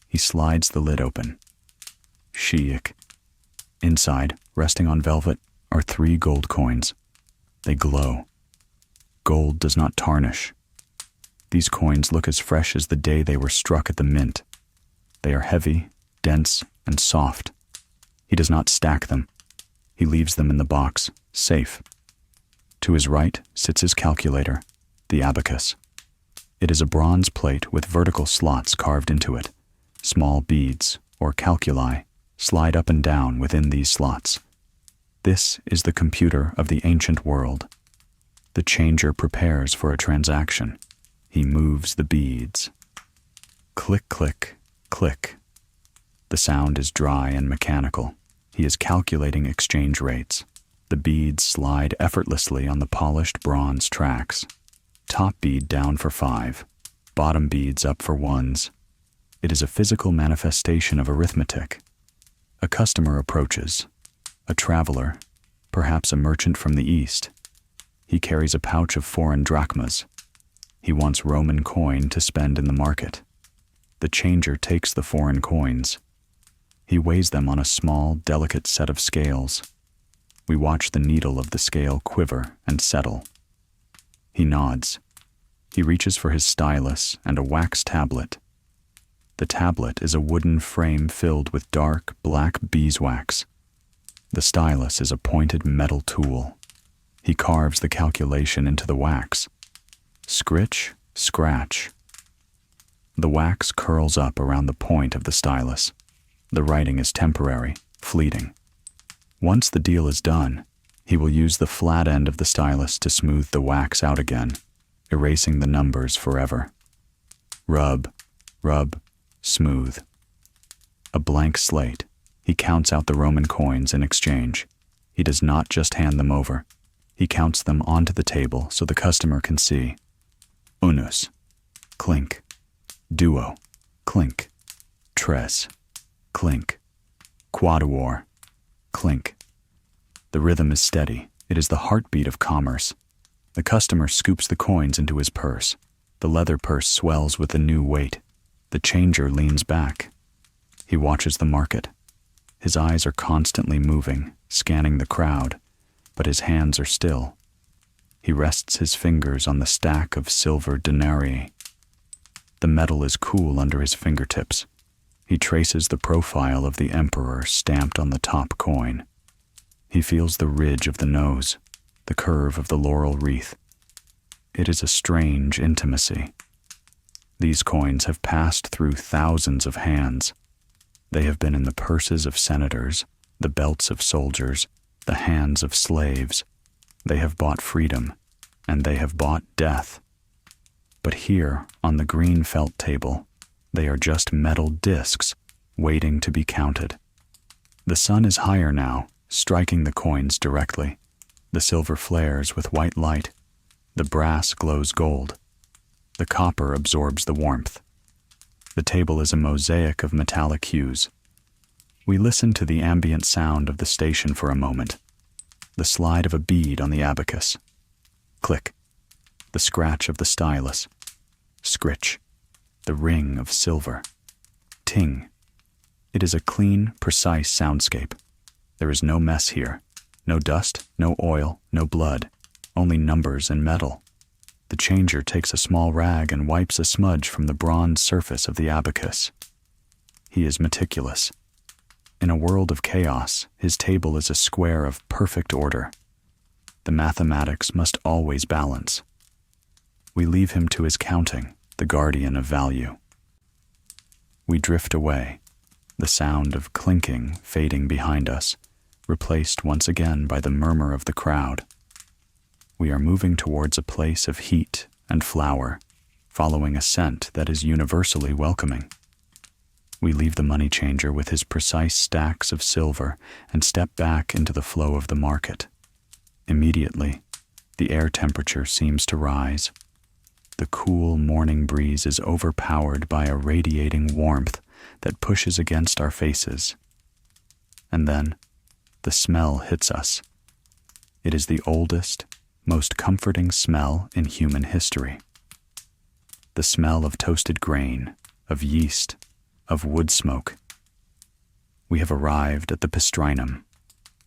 He slides the lid open. Sheik. Inside, resting on velvet, are 3 gold coins. They glow. Gold does not tarnish. These coins look as fresh as the day they were struck at the mint. They are heavy, dense, and soft. He does not stack them. He leaves them in the box, safe. To his right sits his calculator, the abacus. It is a bronze plate with vertical slots carved into it. Small beads, or calculi, slide up and down within these slots. This is the computer of the ancient world. The changer prepares for a transaction. He moves the beads. Click, click, click. The sound is dry and mechanical. He is calculating exchange rates. The beads slide effortlessly on the polished bronze tracks. Top bead down for 5, bottom beads up for 1s. It is a physical manifestation of arithmetic. A customer approaches. A traveler, perhaps a merchant from the east. He carries a pouch of foreign drachmas. He wants Roman coin to spend in the market. The changer takes the foreign coins. He weighs them on a small, delicate set of scales. We watch the needle of the scale quiver and settle. He nods. He reaches for his stylus and a wax tablet. The tablet is a wooden frame filled with dark, black beeswax. The stylus is a pointed metal tool. He carves the calculation into the wax. Scritch, scratch. The wax curls up around the point of the stylus. The writing is temporary, fleeting. Once the deal is done, he will use the flat end of the stylus to smooth the wax out again, erasing the numbers forever. Rub, rub, smooth. A blank slate. He counts out the Roman coins in exchange. He does not just hand them over. He counts them onto the table so the customer can see. Unus, clink. Duo, clink. Tres, clink. Quatuor, clink. The rhythm is steady. It is the heartbeat of commerce. The customer scoops the coins into his purse. The leather purse swells with the new weight. The changer leans back. He watches the market. His eyes are constantly moving, scanning the crowd, but his hands are still. He rests his fingers on the stack of silver denarii. The metal is cool under his fingertips. He traces the profile of the emperor stamped on the top coin. He feels the ridge of the nose, the curve of the laurel wreath. It is a strange intimacy. These coins have passed through thousands of hands. They have been in the purses of senators, the belts of soldiers, the hands of slaves. They have bought freedom, and they have bought death. But here, on the green felt table, they are just metal discs, waiting to be counted. The sun is higher now, striking the coins directly. The silver flares with white light. The brass glows gold. The copper absorbs the warmth. The table is a mosaic of metallic hues. We listen to the ambient sound of the station for a moment. The slide of a bead on the abacus. Click. The scratch of the stylus. Scritch. The ring of silver. Ting. It is a clean, precise soundscape. There is no mess here. No dust, no oil, no blood. Only numbers and metal. The changer takes a small rag and wipes a smudge from the bronze surface of the abacus. He is meticulous. In a world of chaos, his table is a square of perfect order. The mathematics must always balance. We leave him to his counting, the guardian of value. We drift away, the sound of clinking fading behind us, replaced once again by the murmur of the crowd. We are moving towards a place of heat and flower, following a scent that is universally welcoming. We leave the money changer with his precise stacks of silver and step back into the flow of the market. Immediately, the air temperature seems to rise. The cool morning breeze is overpowered by a radiating warmth that pushes against our faces. And then, the smell hits us. It is the oldest, most comforting smell in human history. The smell of toasted grain, of yeast, of wood smoke. We have arrived at the pistrinum,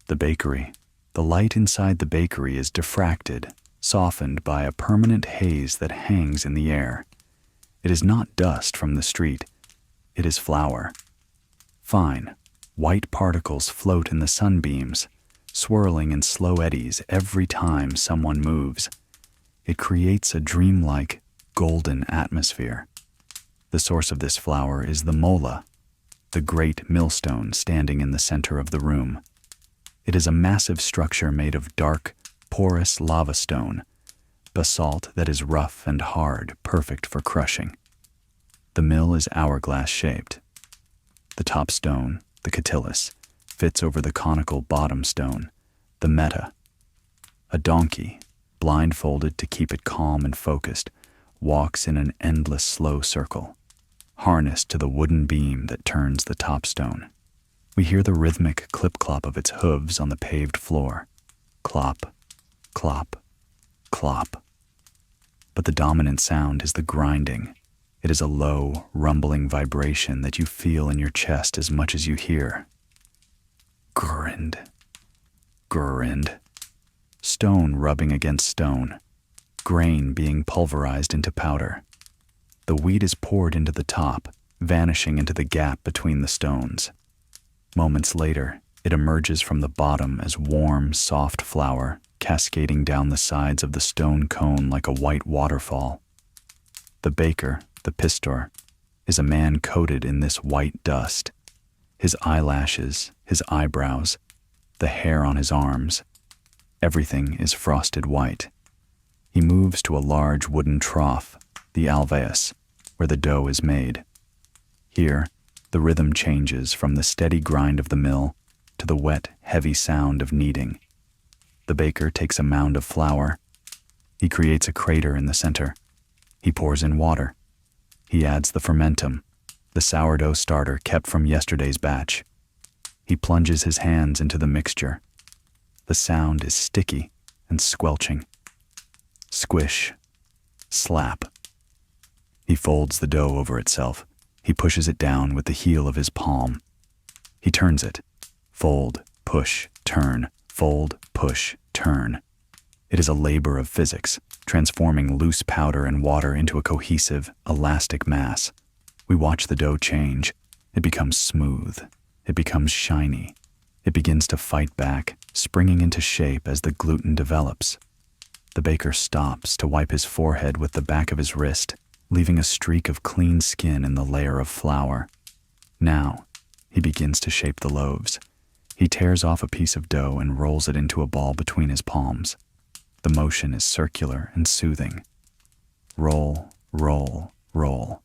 the bakery. The light inside the bakery is diffracted, softened by a permanent haze that hangs in the air. It is not dust from the street. It is flour. Fine, white particles float in the sunbeams, swirling in slow eddies every time someone moves. It creates a dreamlike, golden atmosphere. The source of this flour is the mola, the great millstone standing in the center of the room. It is a massive structure made of dark, porous lava stone, basalt that is rough and hard, perfect for crushing. The mill is hourglass-shaped. The top stone, the catillus, fits over the conical bottom stone, the meta, A donkey, blindfolded to keep it calm and focused, walks in an endless slow circle, harnessed to the wooden beam that turns the top stone. We hear the rhythmic clip-clop of its hooves on the paved floor. Clop, clop, clop. But the dominant sound is the grinding. It is a low, rumbling vibration that you feel in your chest as much as you hear. Grind, grind. Stone rubbing against stone, grain being pulverized into powder. The wheat is poured into the top, vanishing into the gap between the stones. Moments later, it emerges from the bottom as warm, soft flour, cascading down the sides of the stone cone like a white waterfall. The baker, the pistor, is a man coated in this white dust. His eyelashes, his eyebrows, the hair on his arms, everything is frosted white. He moves to a large wooden trough, the alveus, where the dough is made. Here, the rhythm changes from the steady grind of the mill to the wet, heavy sound of kneading. The baker takes a mound of flour. He creates a crater in the center. He pours in water. He adds the fermentum, the sourdough starter kept from yesterday's batch. He plunges his hands into the mixture. The sound is sticky and squelching. Squish. Slap. He folds the dough over itself. He pushes it down with the heel of his palm. He turns it. Fold, push, turn, fold, push, turn. It is a labor of physics, transforming loose powder and water into a cohesive, elastic mass. We watch the dough change. It becomes smooth. It becomes shiny. It begins to fight back, springing into shape as the gluten develops. The baker stops to wipe his forehead with the back of his wrist, leaving a streak of clean skin in the layer of flour. Now, he begins to shape the loaves. He tears off a piece of dough and rolls it into a ball between his palms. The motion is circular and soothing. Roll, roll, roll.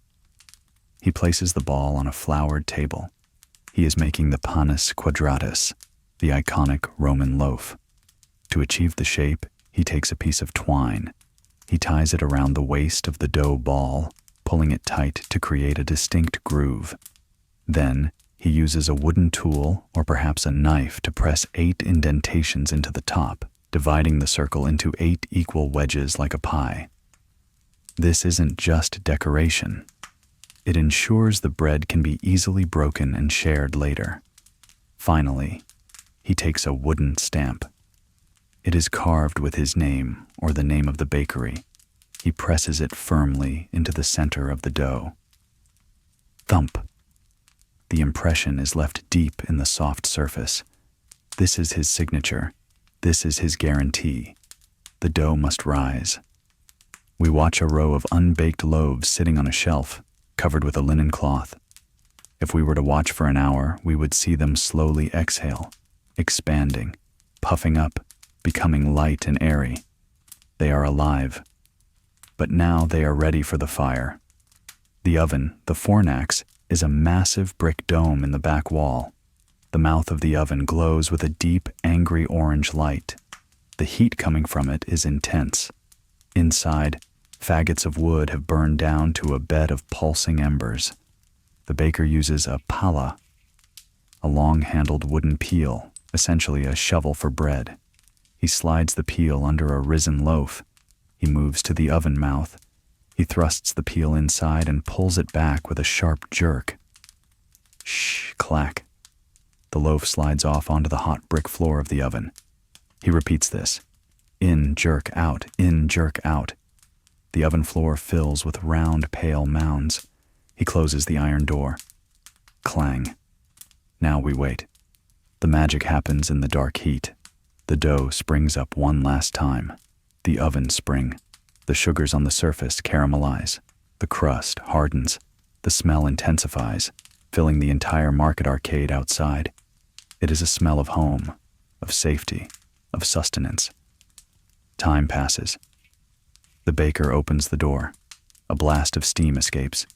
He places the ball on a floured table. He is making the panis quadratus, the iconic Roman loaf. To achieve the shape, he takes a piece of twine. He ties it around the waist of the dough ball, pulling it tight to create a distinct groove. Then, he uses a wooden tool or perhaps a knife to press 8 indentations into the top, dividing the circle into 8 equal wedges like a pie. This isn't just decoration. It ensures the bread can be easily broken and shared later. Finally, he takes a wooden stamp. It is carved with his name or the name of the bakery. He presses it firmly into the center of the dough. Thump. The impression is left deep in the soft surface. This is his signature. This is his guarantee. The dough must rise. We watch a row of unbaked loaves sitting on a shelf, covered with a linen cloth. If we were to watch for an hour, we would see them slowly exhale, expanding, puffing up, becoming light and airy. They are alive. But now they are ready for the fire. The oven, the fornax, is a massive brick dome in the back wall. The mouth of the oven glows with a deep, angry orange light. The heat coming from it is intense. Inside, faggots of wood have burned down to a bed of pulsing embers. The baker uses a pala, a long-handled wooden peel, essentially a shovel for bread. He slides the peel under a risen loaf. He moves to the oven mouth. He thrusts the peel inside and pulls it back with a sharp jerk. Shh, clack. The loaf slides off onto the hot brick floor of the oven. He repeats this. In, jerk, out, in, jerk, out. The oven floor fills with round, pale mounds. He closes the iron door. Clang. Now we wait. The magic happens in the dark heat. The dough springs up one last time. The oven spring. The sugars on the surface caramelize. The crust hardens. The smell intensifies, filling the entire market arcade outside. It is a smell of home, of safety, of sustenance. Time passes. The baker opens the door. A blast of steam escapes.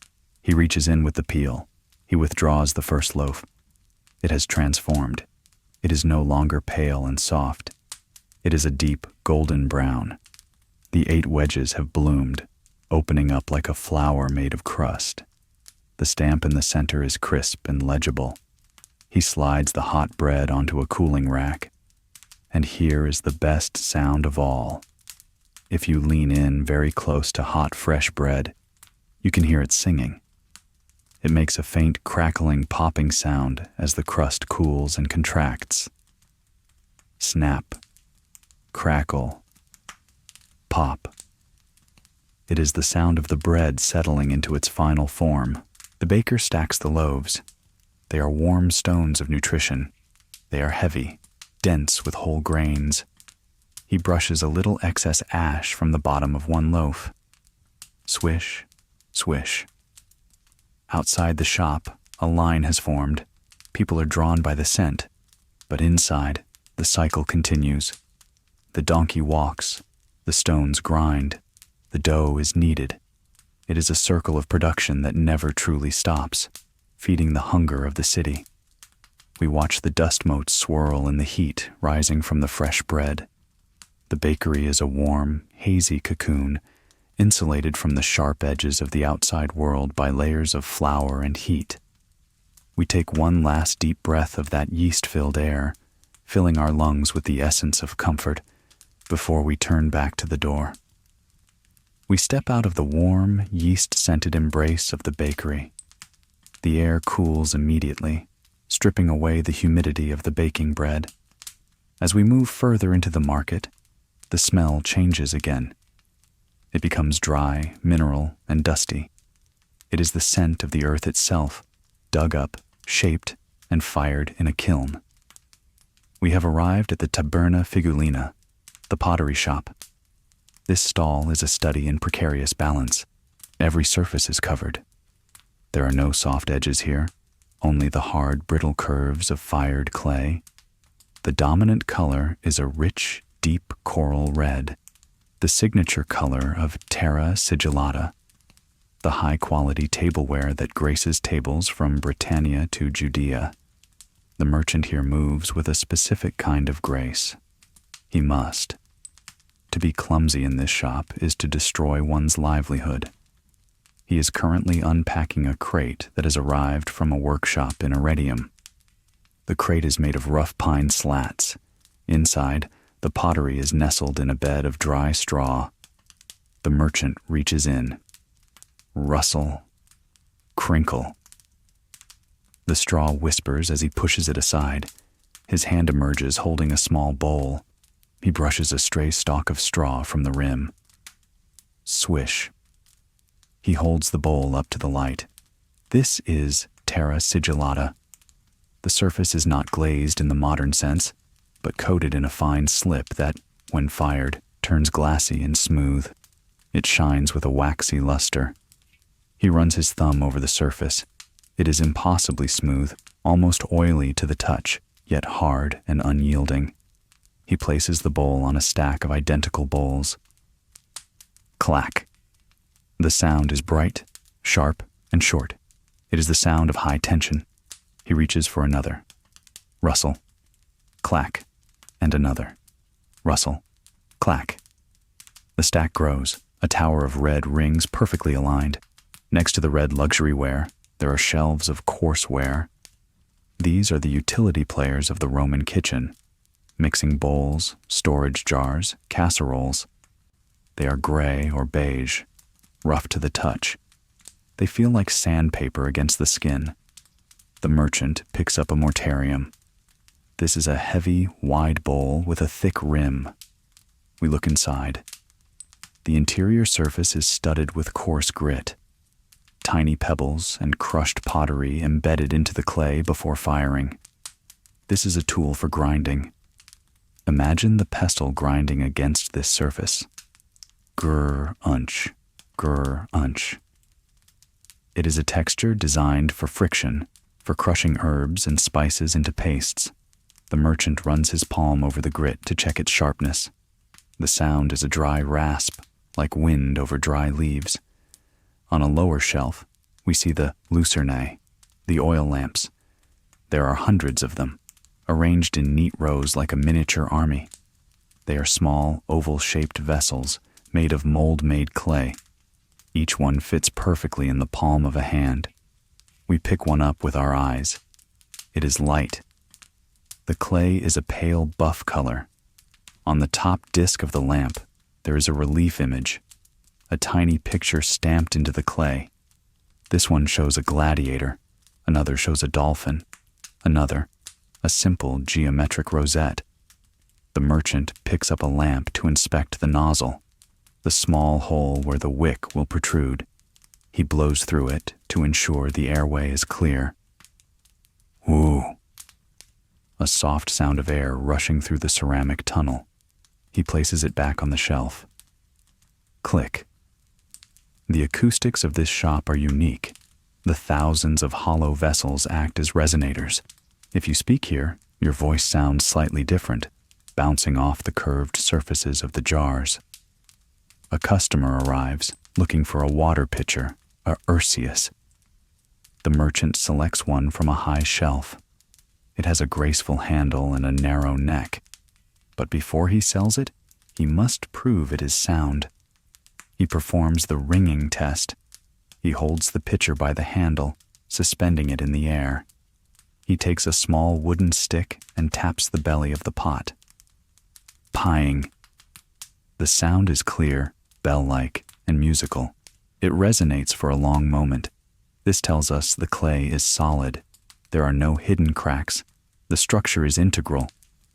He reaches in with the peel. He withdraws the first loaf. It has transformed. It is no longer pale and soft. It is a deep, golden brown. The 8 wedges have bloomed, opening up like a flower made of crust. The stamp in the center is crisp and legible. He slides the hot bread onto a cooling rack. And here is the best sound of all. If you lean in very close to hot, fresh bread, you can hear it singing. It makes a faint crackling, popping sound as the crust cools and contracts. Snap, crackle, pop. It is the sound of the bread settling into its final form. The baker stacks the loaves. They are warm stones of nutrition. They are heavy, dense with whole grains. He brushes a little excess ash from the bottom of one loaf. Swish, swish. Outside the shop, a line has formed. People are drawn by the scent, but inside, the cycle continues. The donkey walks, the stones grind, the dough is kneaded. It is a circle of production that never truly stops, feeding the hunger of the city. We watch the dust motes swirl in the heat rising from the fresh bread. The bakery is a warm, hazy cocoon, insulated from the sharp edges of the outside world by layers of flour and heat. We take one last deep breath of that yeast-filled air, filling our lungs with the essence of comfort, before we turn back to the door. We step out of the warm, yeast-scented embrace of the bakery. The air cools immediately, stripping away the humidity of the baking bread. As we move further into the market, the smell changes again. It becomes dry, mineral, and dusty. It is the scent of the earth itself, dug up, shaped, and fired in a kiln. We have arrived at the Taberna Figulina, the pottery shop. This stall is a study in precarious balance. Every surface is covered. There are no soft edges here, only the hard, brittle curves of fired clay. The dominant color is a rich, deep coral red, the signature color of terra sigillata, the high-quality tableware that graces tables from Britannia to Judea. The merchant here moves with a specific kind of grace. He must. To be clumsy in this shop is to destroy one's livelihood. He is currently unpacking a crate that has arrived from a workshop in Iridium. The crate is made of rough pine slats. Inside, the pottery is nestled in a bed of dry straw. The merchant reaches in. Rustle. Crinkle. The straw whispers as he pushes it aside. His hand emerges holding a small bowl. He brushes a stray stalk of straw from the rim. Swish. He holds the bowl up to the light. This is terra sigillata. The surface is not glazed in the modern sense, but coated in a fine slip that, when fired, turns glassy and smooth. It shines with a waxy luster. He runs his thumb over the surface. It is impossibly smooth, almost oily to the touch, yet hard and unyielding. He places the bowl on a stack of identical bowls. Clack. The sound is bright, sharp, and short. It is the sound of high tension. He reaches for another. Rustle. Clack. And another. Rustle. Clack. The stack grows, a tower of red rings perfectly aligned. Next to the red luxury ware, there are shelves of coarse ware. These are the utility players of the Roman kitchen, mixing bowls, storage jars, casseroles. They are gray or beige, rough to the touch. They feel like sandpaper against the skin. The merchant picks up a mortarium. This is a heavy, wide bowl with a thick rim. We look inside. The interior surface is studded with coarse grit. Tiny pebbles and crushed pottery embedded into the clay before firing. This is a tool for grinding. Imagine the pestle grinding against this surface. Grr, unch, grr, unch. It is a texture designed for friction, for crushing herbs and spices into pastes. The merchant runs his palm over the grit to check its sharpness. The sound is a dry rasp, like wind over dry leaves. On a lower shelf, we see the lucernae, the oil lamps. There are hundreds of them, arranged in neat rows like a miniature army. They are small, oval-shaped vessels made of mold-made clay. Each one fits perfectly in the palm of a hand. We pick one up with our eyes. It is light. The clay is a pale buff color. On the top disc of the lamp, there is a relief image, a tiny picture stamped into the clay. This one shows a gladiator, another shows a dolphin, another, a simple geometric rosette. The merchant picks up a lamp to inspect the nozzle, the small hole where the wick will protrude. He blows through it to ensure the airway is clear. Ooh! A soft sound of air rushing through the ceramic tunnel. He places it back on the shelf. Click. The acoustics of this shop are unique. The thousands of hollow vessels act as resonators. If you speak here, your voice sounds slightly different, bouncing off the curved surfaces of the jars. A customer arrives, looking for a water pitcher, a Ursius. The merchant selects one from a high shelf. It has a graceful handle and a narrow neck. But before he sells it, he must prove it is sound. He performs the ringing test. He holds the pitcher by the handle, suspending it in the air. He takes a small wooden stick and taps the belly of the pot. Pieing. The sound is clear, bell-like, and musical. It resonates for a long moment. This tells us the clay is solid. There are no hidden cracks. The structure is integral.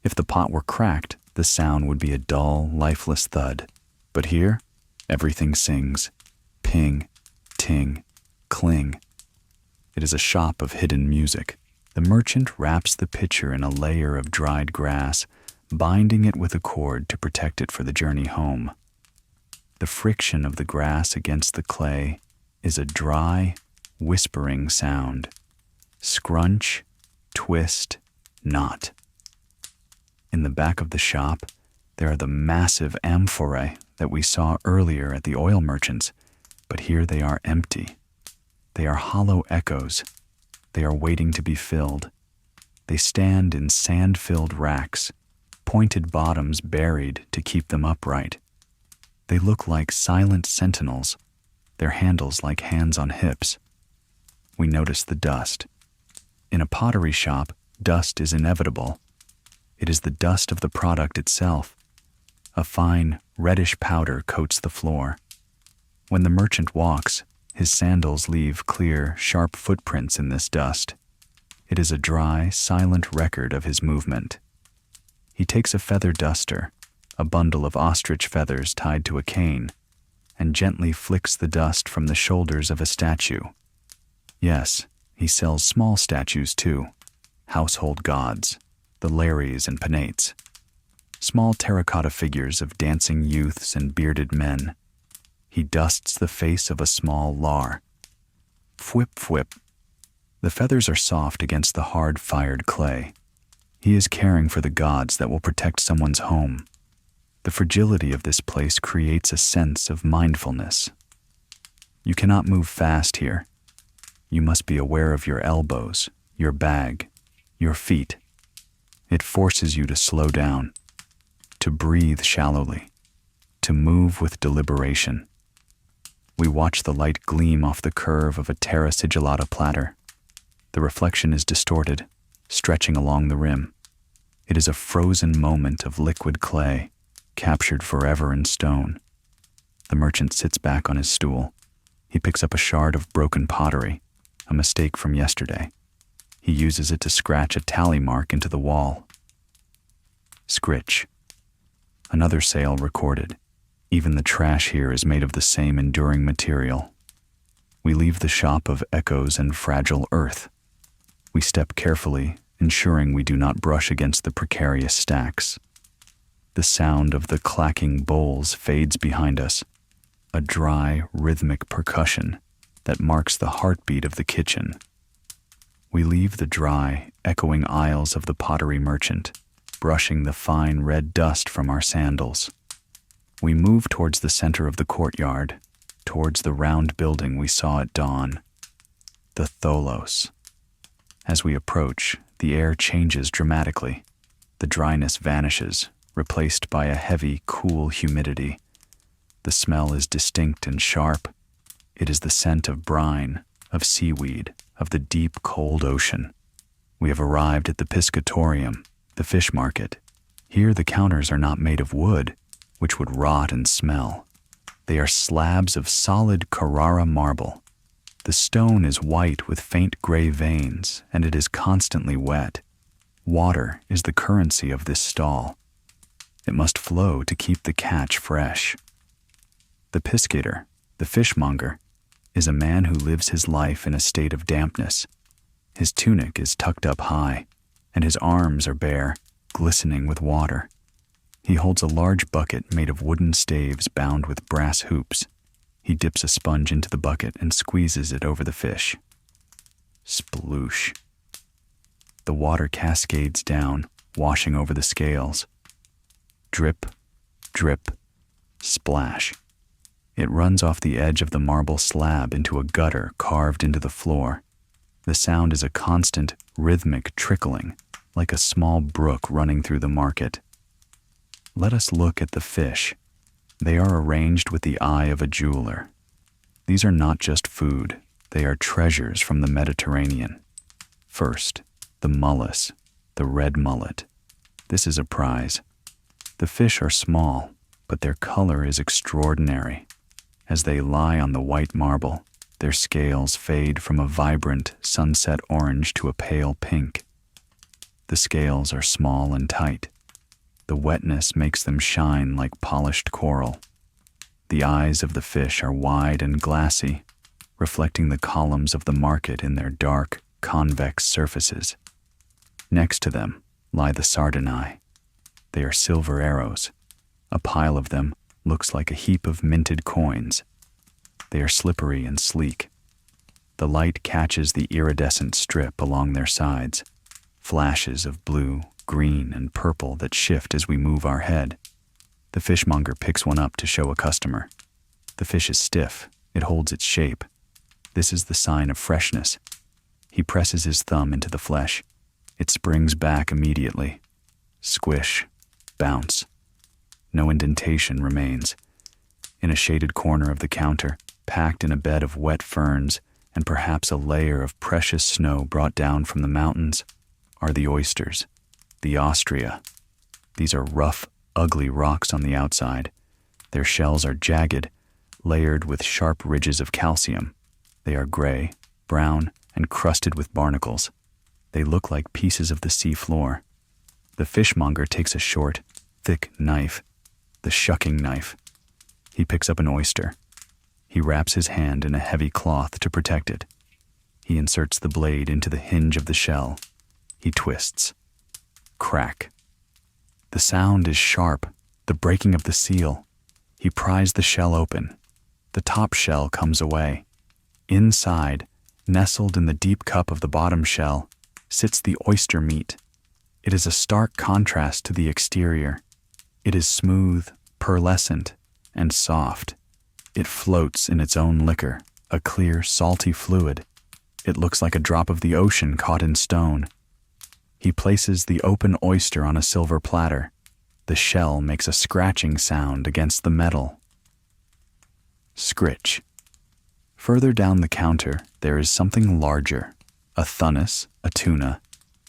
If the pot were cracked, the sound would be a dull, lifeless thud. But here, everything sings. Ping, ting, cling. It is a shop of hidden music. The merchant wraps the pitcher in a layer of dried grass, binding it with a cord to protect it for the journey home. The friction of the grass against the clay is a dry, whispering sound. Scrunch, twist, knot. In the back of the shop, there are the massive amphorae that we saw earlier at the oil merchant's, but here they are empty. They are hollow echoes. They are waiting to be filled. They stand in sand-filled racks, pointed bottoms buried to keep them upright. They look like silent sentinels, their handles like hands on hips. We notice the dust. In a pottery shop, dust is inevitable. It is the dust of the product itself. A fine, reddish powder coats the floor. When the merchant walks, his sandals leave clear, sharp footprints in this dust. It is a dry, silent record of his movement. He takes a feather duster, a bundle of ostrich feathers tied to a cane, and gently flicks the dust from the shoulders of a statue. Yes, he sells small statues too, household gods, the Lares and Penates, small terracotta figures of dancing youths and bearded men. He dusts the face of a small lar. Fwip, fwip. The feathers are soft against the hard-fired clay. He is caring for the gods that will protect someone's home. The fragility of this place creates a sense of mindfulness. You cannot move fast here. You must be aware of your elbows, your bag, your feet. It forces you to slow down, to breathe shallowly, to move with deliberation. We watch the light gleam off the curve of a terra sigillata platter. The reflection is distorted, stretching along the rim. It is a frozen moment of liquid clay, captured forever in stone. The merchant sits back on his stool. He picks up a shard of broken pottery, a mistake from yesterday. He uses it to scratch a tally mark into the wall. Scritch. Another sale recorded. Even the trash here is made of the same enduring material. We leave the shop of echoes and fragile earth. We step carefully, ensuring we do not brush against the precarious stacks. The sound of the clacking bowls fades behind us, a dry, rhythmic percussion that marks the heartbeat of the kitchen. We leave the dry, echoing aisles of the pottery merchant, brushing the fine red dust from our sandals. We move towards the center of the courtyard, towards the round building we saw at dawn, the Tholos. As we approach, the air changes dramatically. The dryness vanishes, replaced by a heavy, cool humidity. The smell is distinct and sharp. It is the scent of brine, of seaweed, of the deep, cold ocean. We have arrived at the piscatorium, the fish market. Here the counters are not made of wood, which would rot and smell. They are slabs of solid Carrara marble. The stone is white with faint gray veins, and it is constantly wet. Water is the currency of this stall. It must flow to keep the catch fresh. The piscator, the fishmonger, is a man who lives his life in a state of dampness. His tunic is tucked up high, and his arms are bare, glistening with water. He holds a large bucket made of wooden staves bound with brass hoops. He dips a sponge into the bucket and squeezes it over the fish. Sploosh. The water cascades down, washing over the scales. Drip, drip, splash. It runs off the edge of the marble slab into a gutter carved into the floor. The sound is a constant, rhythmic trickling, like a small brook running through the market. Let us look at the fish. They are arranged with the eye of a jeweler. These are not just food, they are treasures from the Mediterranean. First, the mullet, the red mullet. This is a prize. The fish are small, but their color is extraordinary. As they lie on the white marble, their scales fade from a vibrant sunset orange to a pale pink. The scales are small and tight. The wetness makes them shine like polished coral. The eyes of the fish are wide and glassy, reflecting the columns of the market in their dark, convex surfaces. Next to them lie the sardinae. They are silver arrows. A pile of them looks like a heap of minted coins. They are slippery and sleek. The light catches the iridescent strip along their sides, flashes of blue, green, and purple that shift as we move our head. The fishmonger picks one up to show a customer. The fish is stiff. It holds its shape. This is the sign of freshness. He presses his thumb into the flesh. It springs back immediately. Squish. Bounce. No indentation remains. In a shaded corner of the counter, packed in a bed of wet ferns and perhaps a layer of precious snow brought down from the mountains, are the oysters, the ostrea. These are rough, ugly rocks on the outside. Their shells are jagged, layered with sharp ridges of calcium. They are gray, brown, and crusted with barnacles. They look like pieces of the sea floor. The fishmonger takes a short, thick knife, the shucking knife. He picks up an oyster. He wraps his hand in a heavy cloth to protect it. He inserts the blade into the hinge of the shell. He twists. Crack. The sound is sharp, the breaking of the seal. He pries the shell open. The top shell comes away. Inside, nestled in the deep cup of the bottom shell, sits the oyster meat. It is a stark contrast to the exterior. It is smooth, pearlescent, and soft. It floats in its own liquor, a clear, salty fluid. It looks like a drop of the ocean caught in stone. He places the open oyster on a silver platter. The shell makes a scratching sound against the metal. Scritch. Further down the counter, there is something larger, a thunus, a tuna.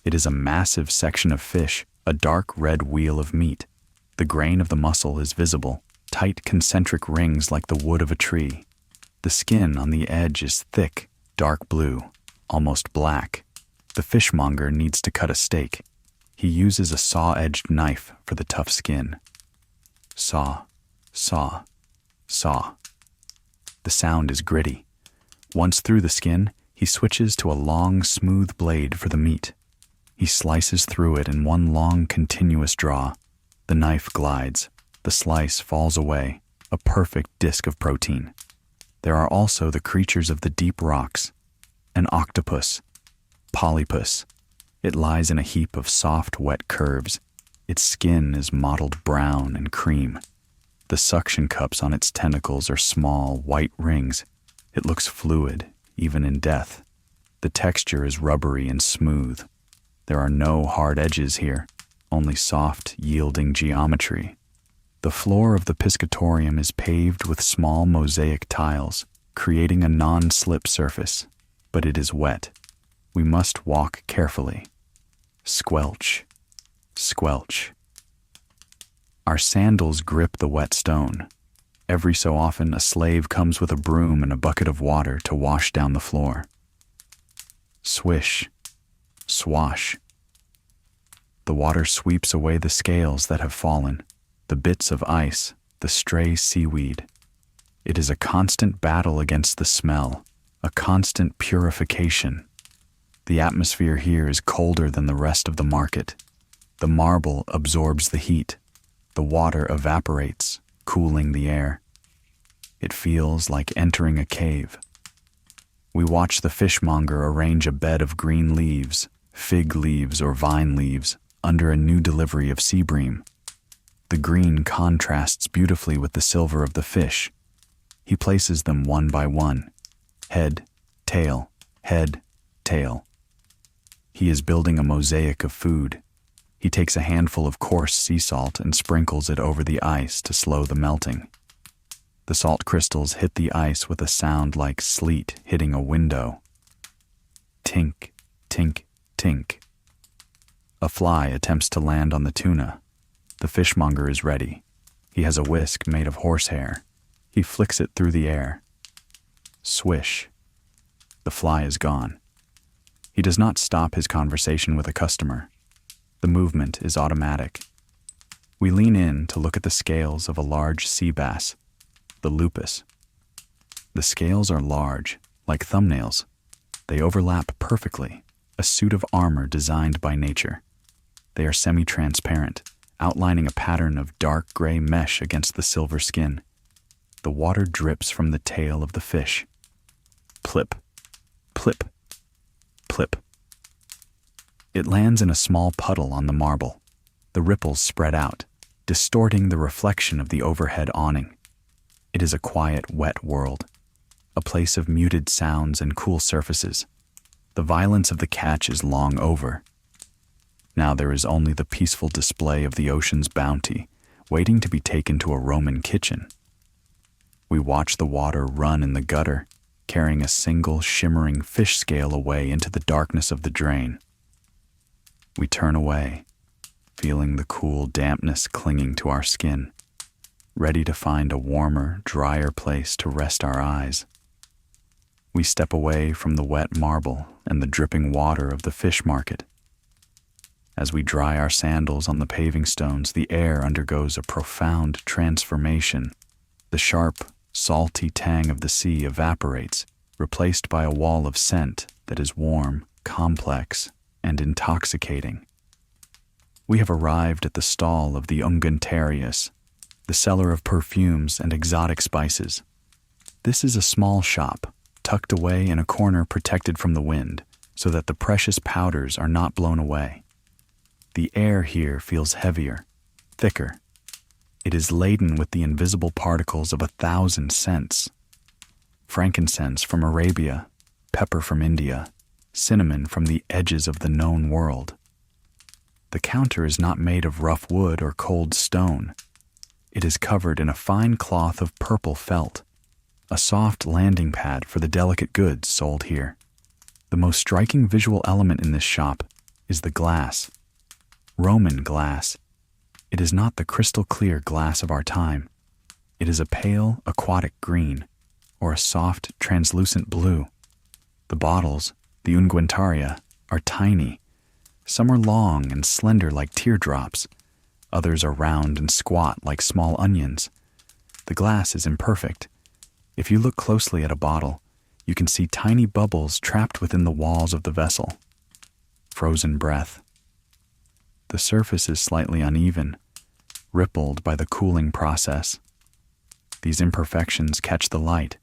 It is a massive section of fish, a dark red wheel of meat. The grain of the muscle is visible, tight concentric rings like the wood of a tree. The skin on the edge is thick, dark blue, almost black. The fishmonger needs to cut a steak. He uses a saw-edged knife for the tough skin. Saw, saw, saw. The sound is gritty. Once through the skin, he switches to a long, smooth blade for the meat. He slices through it in one long, continuous draw. The knife glides. The slice falls away, a perfect disc of protein. There are also the creatures of the deep rocks. An octopus. Polypus. It lies in a heap of soft, wet curves. Its skin is mottled brown and cream. The suction cups on its tentacles are small, white rings. It looks fluid, even in death. The texture is rubbery and smooth. There are no hard edges here. only soft, yielding geometry. The floor of the piscatorium is paved with small mosaic tiles, creating a non-slip surface, but it is wet. We must walk carefully. Squelch, squelch. Our sandals grip the wet stone. Every so often, a slave comes with a broom and a bucket of water to wash down the floor. Swish, swash. The water sweeps away the scales that have fallen, the bits of ice, the stray seaweed. It is a constant battle against the smell, a constant purification. The atmosphere here is colder than the rest of the market. The marble absorbs the heat. The water evaporates, cooling the air. It feels like entering a cave. We watch the fishmonger arrange a bed of green leaves, fig leaves or vine leaves, under a new delivery of sea bream. The green contrasts beautifully with the silver of the fish. He places them one by one. Head, tail, head, tail. He is building a mosaic of food. He takes a handful of coarse sea salt and sprinkles it over the ice to slow the melting. The salt crystals hit the ice with a sound like sleet hitting a window. Tink, tink, tink. A fly attempts to land on the tuna. The fishmonger is ready. He has a whisk made of horsehair. He flicks it through the air. Swish. The fly is gone. He does not stop his conversation with a customer. The movement is automatic. We lean in to look at the scales of a large sea bass, the lupus. The scales are large, like thumbnails. They overlap perfectly, a suit of armor designed by nature. They are semi-transparent, outlining a pattern of dark gray mesh against the silver skin. The water drips from the tail of the fish. Plip, plip, plip. It lands in a small puddle on the marble. The ripples spread out, distorting the reflection of the overhead awning. It is a quiet, wet world, a place of muted sounds and cool surfaces. The violence of the catch is long over. Now there is only the peaceful display of the ocean's bounty, waiting to be taken to a Roman kitchen. We watch the water run in the gutter, carrying a single shimmering fish scale away into the darkness of the drain. We turn away, feeling the cool dampness clinging to our skin, ready to find a warmer, drier place to rest our eyes. We step away from the wet marble and the dripping water of the fish market. As we dry our sandals on the paving stones, the air undergoes a profound transformation. The sharp, salty tang of the sea evaporates, replaced by a wall of scent that is warm, complex, and intoxicating. We have arrived at the stall of the Ungentarius, the seller of perfumes and exotic spices. This is a small shop, tucked away in a corner protected from the wind, so that the precious powders are not blown away. The air here feels heavier, thicker. It is laden with the invisible particles of 1,000 scents. Frankincense from Arabia, pepper from India, cinnamon from the edges of the known world. The counter is not made of rough wood or cold stone. It is covered in a fine cloth of purple felt, a soft landing pad for the delicate goods sold here. The most striking visual element in this shop is the glass. Roman glass. It is not the crystal clear glass of our time. It is a pale aquatic green, or a soft translucent blue. The bottles, the unguentaria, are tiny. Some are long and slender like teardrops. Others are round and squat like small onions. The glass is imperfect. If you look closely at a bottle, you can see tiny bubbles trapped within the walls of the vessel. Frozen breath. The surface is slightly uneven, rippled by the cooling process. These imperfections catch the light,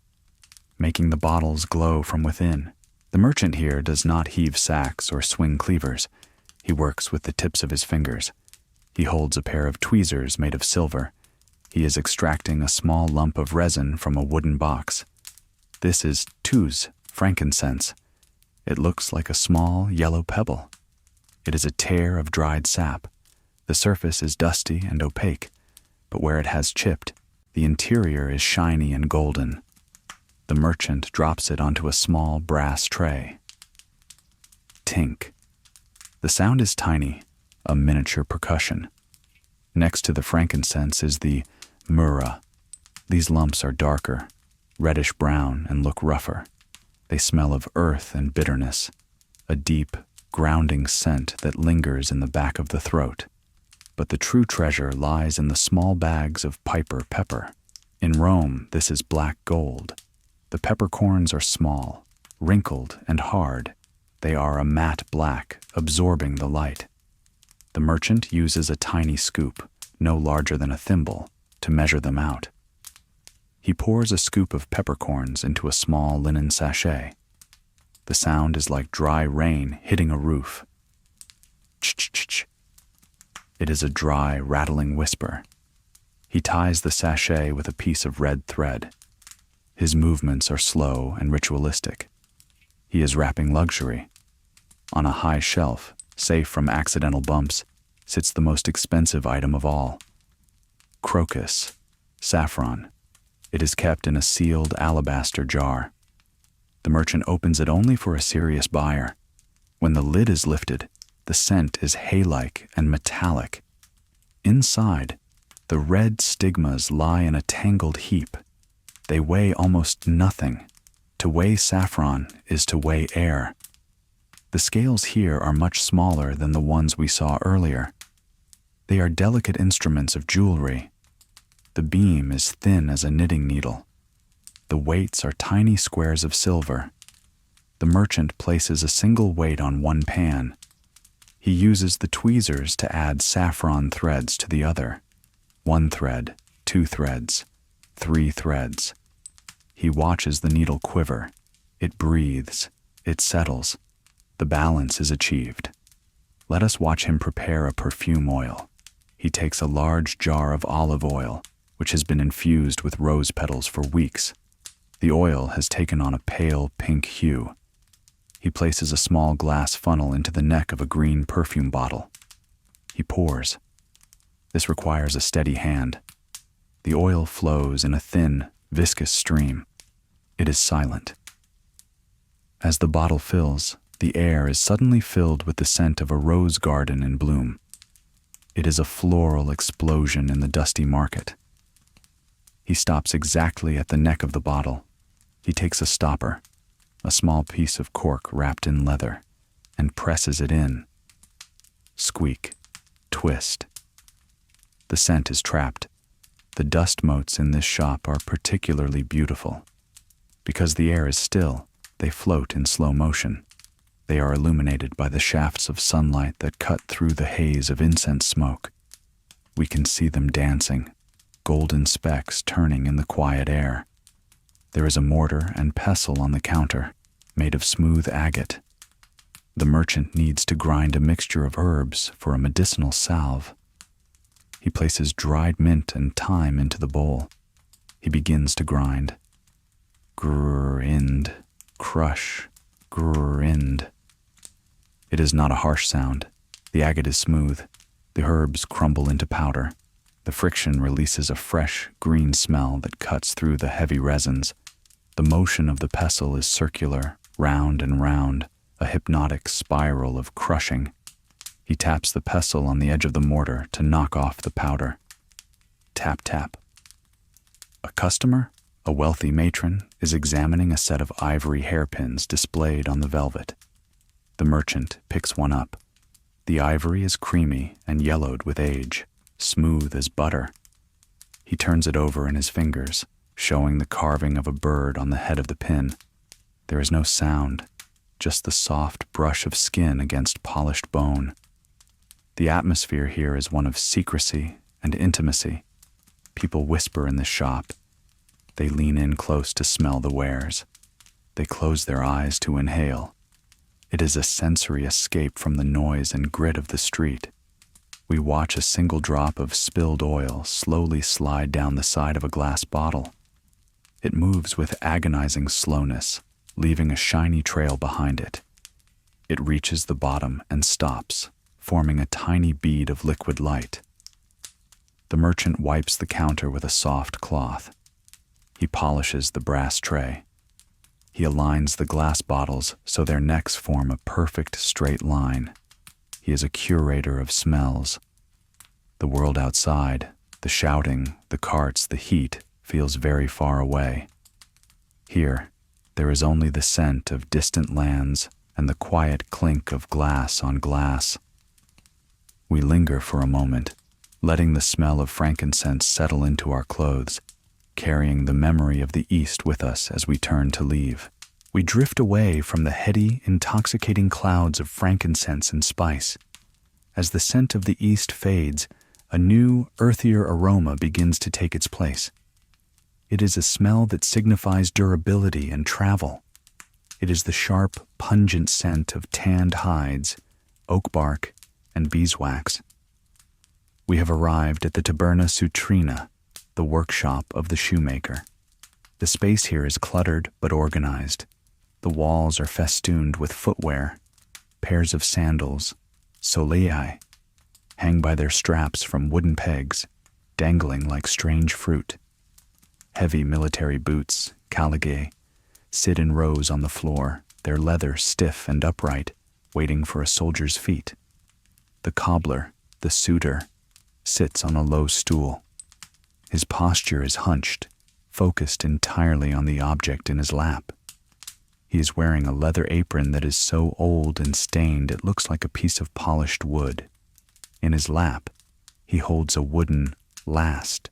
making the bottles glow from within. The merchant here does not heave sacks or swing cleavers. He works with the tips of his fingers. He holds a pair of tweezers made of silver. He is extracting a small lump of resin from a wooden box. This is tuz, frankincense. It looks like a small yellow pebble. It is a tear of dried sap. The surface is dusty and opaque, but where it has chipped, the interior is shiny and golden. The merchant drops it onto a small brass tray. Tink. The sound is tiny, a miniature percussion. Next to the frankincense is the myrrha. These lumps are darker, reddish-brown, and look rougher. They smell of earth and bitterness, a deep, grounding scent that lingers in the back of the throat. But the true treasure lies in the small bags of piper pepper. In Rome, this is black gold. The peppercorns are small, wrinkled, and hard. They are a matte black, absorbing the light. The merchant uses a tiny scoop, no larger than a thimble, to measure them out. He pours a scoop of peppercorns into a small linen sachet. The sound is like dry rain hitting a roof. Ch-ch-ch-ch. It is a dry, rattling whisper. He ties the sachet with a piece of red thread. His movements are slow and ritualistic. He is wrapping luxury. On a high shelf, safe from accidental bumps, sits the most expensive item of all. Crocus, saffron. It is kept in a sealed alabaster jar. The merchant opens it only for a serious buyer. When the lid is lifted, the scent is hay-like and metallic. Inside, the red stigmas lie in a tangled heap. They weigh almost nothing. To weigh saffron is to weigh air. The scales here are much smaller than the ones we saw earlier. They are delicate instruments of jewelry. The beam is thin as a knitting needle. The weights are tiny squares of silver. The merchant places a single weight on one pan. He uses the tweezers to add saffron threads to the other. 1 thread, 2 threads, 3 threads. He watches the needle quiver. It breathes. It settles. The balance is achieved. Let us watch him prepare a perfume oil. He takes a large jar of olive oil, which has been infused with rose petals for weeks. The oil has taken on a pale pink hue. He places a small glass funnel into the neck of a green perfume bottle. He pours. This requires a steady hand. The oil flows in a thin, viscous stream. It is silent. As the bottle fills, the air is suddenly filled with the scent of a rose garden in bloom. It is a floral explosion in the dusty market. He stops exactly at the neck of the bottle. He takes a stopper, a small piece of cork wrapped in leather, and presses it in. Squeak, twist. The scent is trapped. The dust motes in this shop are particularly beautiful. Because the air is still, they float in slow motion. They are illuminated by the shafts of sunlight that cut through the haze of incense smoke. We can see them dancing, golden specks turning in the quiet air. There is a mortar and pestle on the counter, made of smooth agate. The merchant needs to grind a mixture of herbs for a medicinal salve. He places dried mint and thyme into the bowl. He begins to grind. Grind, crush, grind. It is not a harsh sound. The agate is smooth. The herbs crumble into powder. The friction releases a fresh, green smell that cuts through the heavy resins. The motion of the pestle is circular, round and round, a hypnotic spiral of crushing. He taps the pestle on the edge of the mortar to knock off the powder. Tap, tap. A customer, a wealthy matron, is examining a set of ivory hairpins displayed on the velvet. The merchant picks one up. The ivory is creamy and yellowed with age, smooth as butter. He turns it over in his fingers, showing the carving of a bird on the head of the pin. There is no sound, just the soft brush of skin against polished bone. The atmosphere here is one of secrecy and intimacy. People whisper in the shop. They lean in close to smell the wares. They close their eyes to inhale. It is a sensory escape from the noise and grit of the street. We watch a single drop of spilled oil slowly slide down the side of a glass bottle. It moves with agonizing slowness, leaving a shiny trail behind it. It reaches the bottom and stops, forming a tiny bead of liquid light. The merchant wipes the counter with a soft cloth. He polishes the brass tray. He aligns the glass bottles so their necks form a perfect straight line. He is a curator of smells. The world outside, the shouting, the carts, the heat, feels very far away. Here, there is only the scent of distant lands and the quiet clink of glass on glass. We linger for a moment, letting the smell of frankincense settle into our clothes, carrying the memory of the East with us as we turn to leave. We drift away from the heady, intoxicating clouds of frankincense and spice. As the scent of the East fades, a new, earthier aroma begins to take its place. It is a smell that signifies durability and travel. It is the sharp, pungent scent of tanned hides, oak bark, and beeswax. We have arrived at the Taberna Sutrina, the workshop of the shoemaker. The space here is cluttered but organized. The walls are festooned with footwear. Pairs of sandals, solei, hang by their straps from wooden pegs, dangling like strange fruit. Heavy military boots, caligae, sit in rows on the floor, their leather stiff and upright, waiting for a soldier's feet. The cobbler, the suitor, sits on a low stool. His posture is hunched, focused entirely on the object in his lap. He is wearing a leather apron that is so old and stained it looks like a piece of polished wood. In his lap, he holds a wooden last,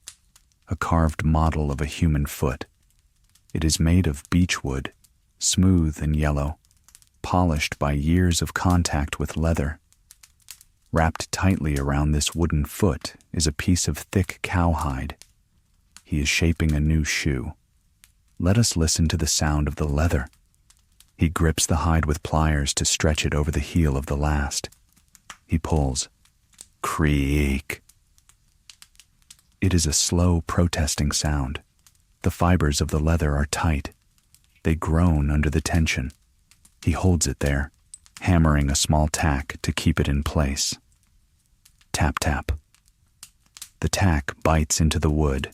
a carved model of a human foot. It is made of beechwood, smooth and yellow, polished by years of contact with leather. Wrapped tightly around this wooden foot is a piece of thick cowhide. He is shaping a new shoe. Let us listen to the sound of the leather. He grips the hide with pliers to stretch it over the heel of the last. He pulls. Creak. It is a slow, protesting sound. The fibers of the leather are tight. They groan under the tension. He holds it there, hammering a small tack to keep it in place. Tap, tap. The tack bites into the wood.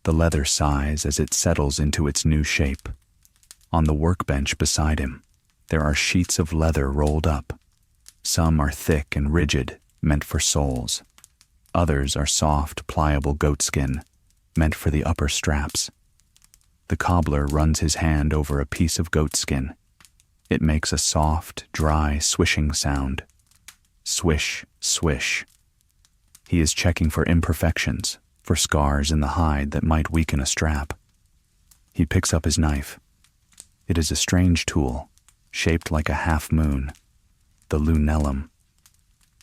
The leather sighs as it settles into its new shape. On the workbench beside him, there are sheets of leather rolled up. Some are thick and rigid, meant for soles. Others are soft, pliable goatskin, meant for the upper straps. The cobbler runs his hand over a piece of goatskin. It makes a soft, dry, swishing sound. Swish, swish. He is checking for imperfections, for scars in the hide that might weaken a strap. He picks up his knife. It is a strange tool, shaped like a half-moon, the lunellum.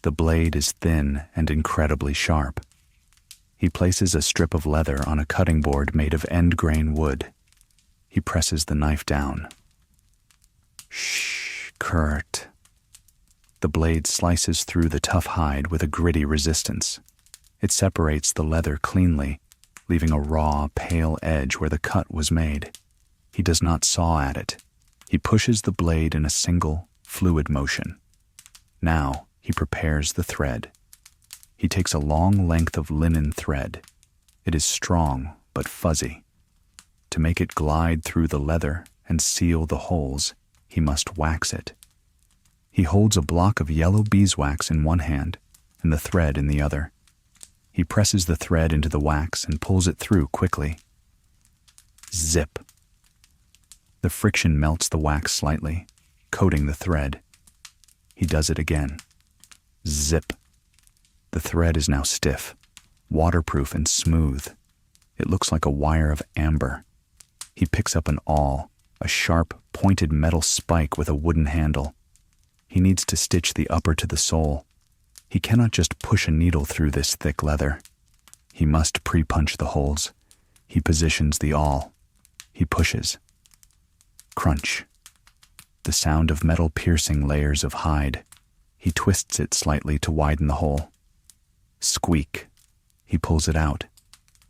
The blade is thin and incredibly sharp. He places a strip of leather on a cutting board made of end-grain wood. He presses the knife down. Shh, Kurt. The blade slices through the tough hide with a gritty resistance. It separates the leather cleanly, leaving a raw, pale edge where the cut was made. He does not saw at it. He pushes the blade in a single, fluid motion. Now, he prepares the thread. He takes a long length of linen thread. It is strong, but fuzzy. To make it glide through the leather and seal the holes, he must wax it. He holds a block of yellow beeswax in one hand and the thread in the other. He presses the thread into the wax and pulls it through quickly. Zip. The friction melts the wax slightly, coating the thread. He does it again. Zip. The thread is now stiff, waterproof and smooth. It looks like a wire of amber. He picks up an awl, a sharp, pointed metal spike with a wooden handle. He needs to stitch the upper to the sole. He cannot just push a needle through this thick leather. He must pre-punch the holes. He positions the awl. He pushes. Crunch. The sound of metal piercing layers of hide. He twists it slightly to widen the hole. Squeak. He pulls it out.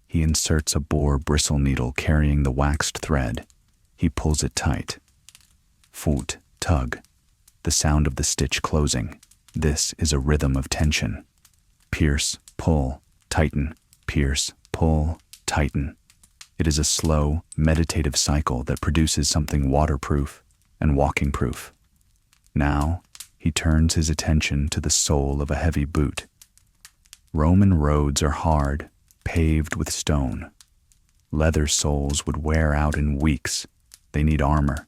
He inserts a boar bristle needle carrying the waxed thread. He pulls it tight. Foot, tug. The sound of the stitch closing. This is a rhythm of tension. Pierce, pull, tighten, pierce, pull, tighten. It is a slow, meditative cycle that produces something waterproof and walking-proof. Now, he turns his attention to the sole of a heavy boot. Roman roads are hard, paved with stone. Leather soles would wear out in weeks. They need armor.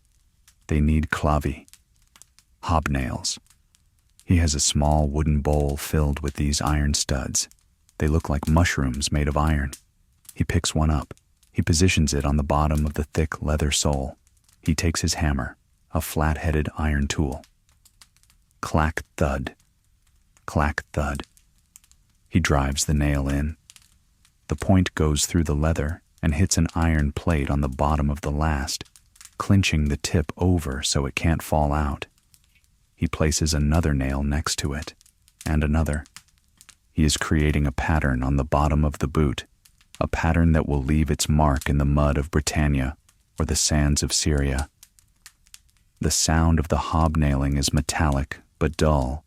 They need clavi, hobnails. He has a small wooden bowl filled with these iron studs. They look like mushrooms made of iron. He picks one up. He positions it on the bottom of the thick leather sole. He takes his hammer, a flat-headed iron tool. Clack, thud. Clack, thud. He drives the nail in. The point goes through the leather and hits an iron plate on the bottom of the last, clinching the tip over so it can't fall out. He places another nail next to it, and another. He is creating a pattern on the bottom of the boot, a pattern that will leave its mark in the mud of Britannia or the sands of Syria. The sound of the hobnailing is metallic but dull,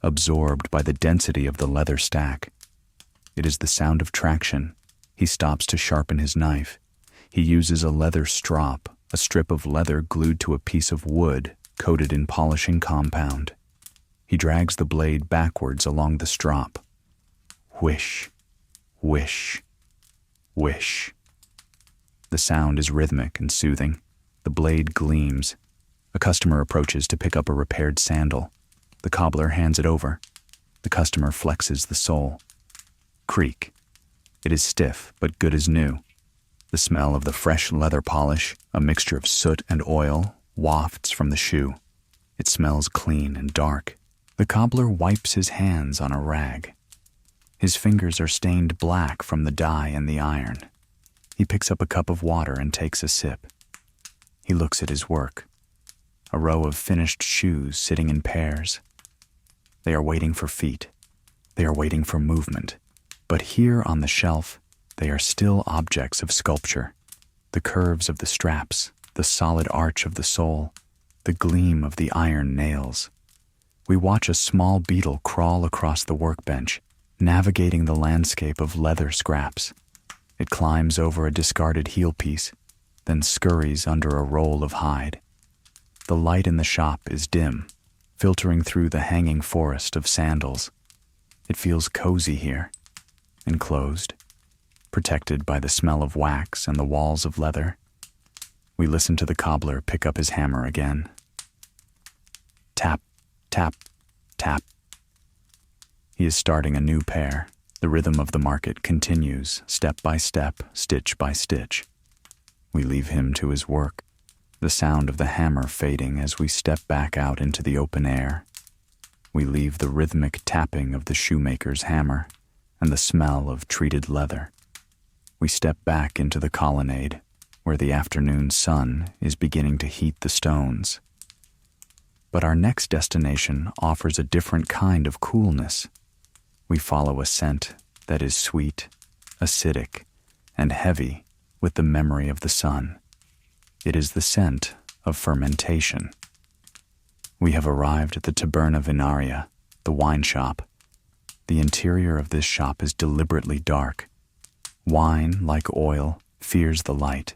absorbed by the density of the leather stack. It is the sound of traction. He stops to sharpen his knife. He uses a leather strop, a strip of leather glued to a piece of wood coated in polishing compound. He drags the blade backwards along the strop. Whish, whish, whish. The sound is rhythmic and soothing. The blade gleams. A customer approaches to pick up a repaired sandal. The cobbler hands it over. The customer flexes the sole. Creak. It is stiff, but good as new. The smell of the fresh leather polish, a mixture of soot and oil, wafts from the shoe. It smells clean and dark. The cobbler wipes his hands on a rag. His fingers are stained black from the dye and the iron. He picks up a cup of water and takes a sip. He looks at his work. A row of finished shoes sitting in pairs. They are waiting for feet. They are waiting for movement. But here on the shelf, they are still objects of sculpture. The curves of the straps, the solid arch of the sole, the gleam of the iron nails. We watch a small beetle crawl across the workbench, navigating the landscape of leather scraps. It climbs over a discarded heel piece, then scurries under a roll of hide. The light in the shop is dim, filtering through the hanging forest of sandals. It feels cozy here, enclosed, protected by the smell of wax and the walls of leather. We listen to the cobbler pick up his hammer again. Tap, tap, tap. He is starting a new pair. The rhythm of the market continues, step by step, stitch by stitch. We leave him to his work, the sound of the hammer fading as we step back out into the open air. We leave the rhythmic tapping of the shoemaker's hammer and the smell of treated leather. We step back into the colonnade, where the afternoon sun is beginning to heat the stones. But our next destination offers a different kind of coolness. We follow a scent that is sweet, acidic, and heavy with the memory of the sun. It is the scent of fermentation. We have arrived at the Taberna Vinaria, the wine shop. The interior of this shop is deliberately dark. Wine, like oil, fears the light.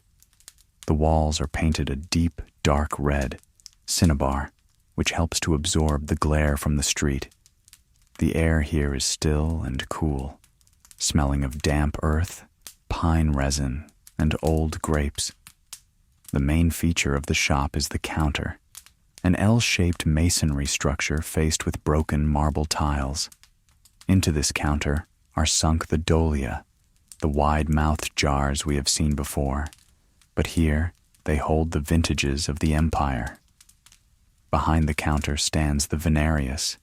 The walls are painted a deep, dark red, cinnabar, which helps to absorb the glare from the street. The air here is still and cool, smelling of damp earth, pine resin, and old grapes. The main feature of the shop is the counter, an L-shaped masonry structure faced with broken marble tiles. Into this counter are sunk the dolia, the wide-mouthed jars we have seen before, but here they hold the vintages of the empire. Behind the counter stands the Venarius.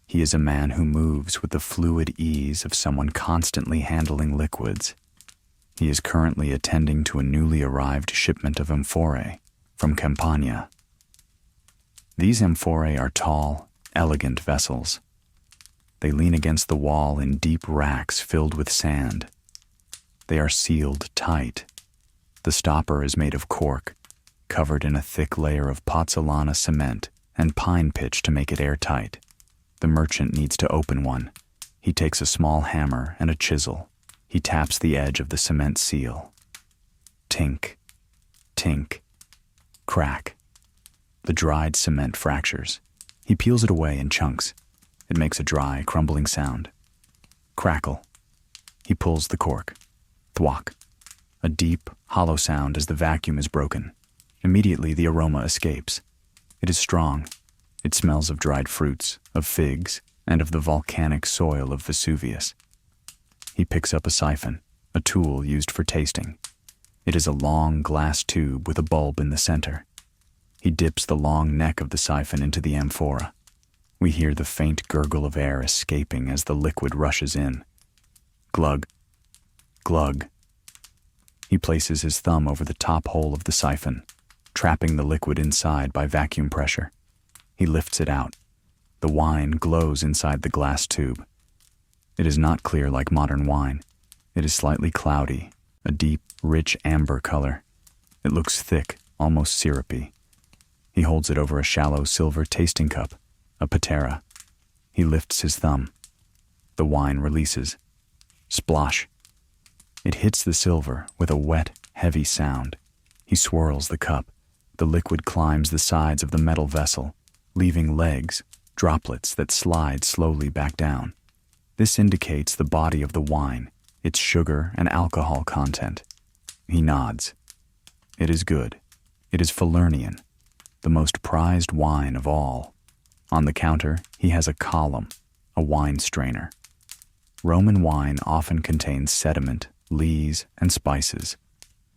He is a man who moves with the fluid ease of someone constantly handling liquids. He is currently attending to a newly arrived shipment of amphorae from Campania. These amphorae are tall, elegant vessels. They lean against the wall in deep racks filled with sand. They are sealed tight. The stopper is made of cork, covered in a thick layer of pozzolana cement and pine pitch to make it airtight. The merchant needs to open one. He takes a small hammer and a chisel. He taps the edge of the cement seal. Tink, tink, crack. The dried cement fractures. He peels it away in chunks. It makes a dry, crumbling sound. Crackle. He pulls the cork. Thwack. A deep, hollow sound as the vacuum is broken. Immediately the aroma escapes. It is strong. It smells of dried fruits, of figs, and of the volcanic soil of Vesuvius. He picks up a siphon, a tool used for tasting. It is a long glass tube with a bulb in the center. He dips the long neck of the siphon into the amphora. We hear the faint gurgle of air escaping as the liquid rushes in. Glug, glug. He places his thumb over the top hole of the siphon, trapping the liquid inside by vacuum pressure. He lifts it out. The wine glows inside the glass tube. It is not clear like modern wine. It is slightly cloudy, a deep, rich amber color. It looks thick, almost syrupy. He holds it over a shallow silver tasting cup, a patera. He lifts his thumb. The wine releases. Splosh. It hits the silver with a wet, heavy sound. He swirls the cup. The liquid climbs the sides of the metal vessel, leaving legs, droplets that slide slowly back down. This indicates the body of the wine, its sugar and alcohol content. He nods. It is good. It is Falernian, the most prized wine of all. On the counter, he has a column, a wine strainer. Roman wine often contains sediment, lees, and spices.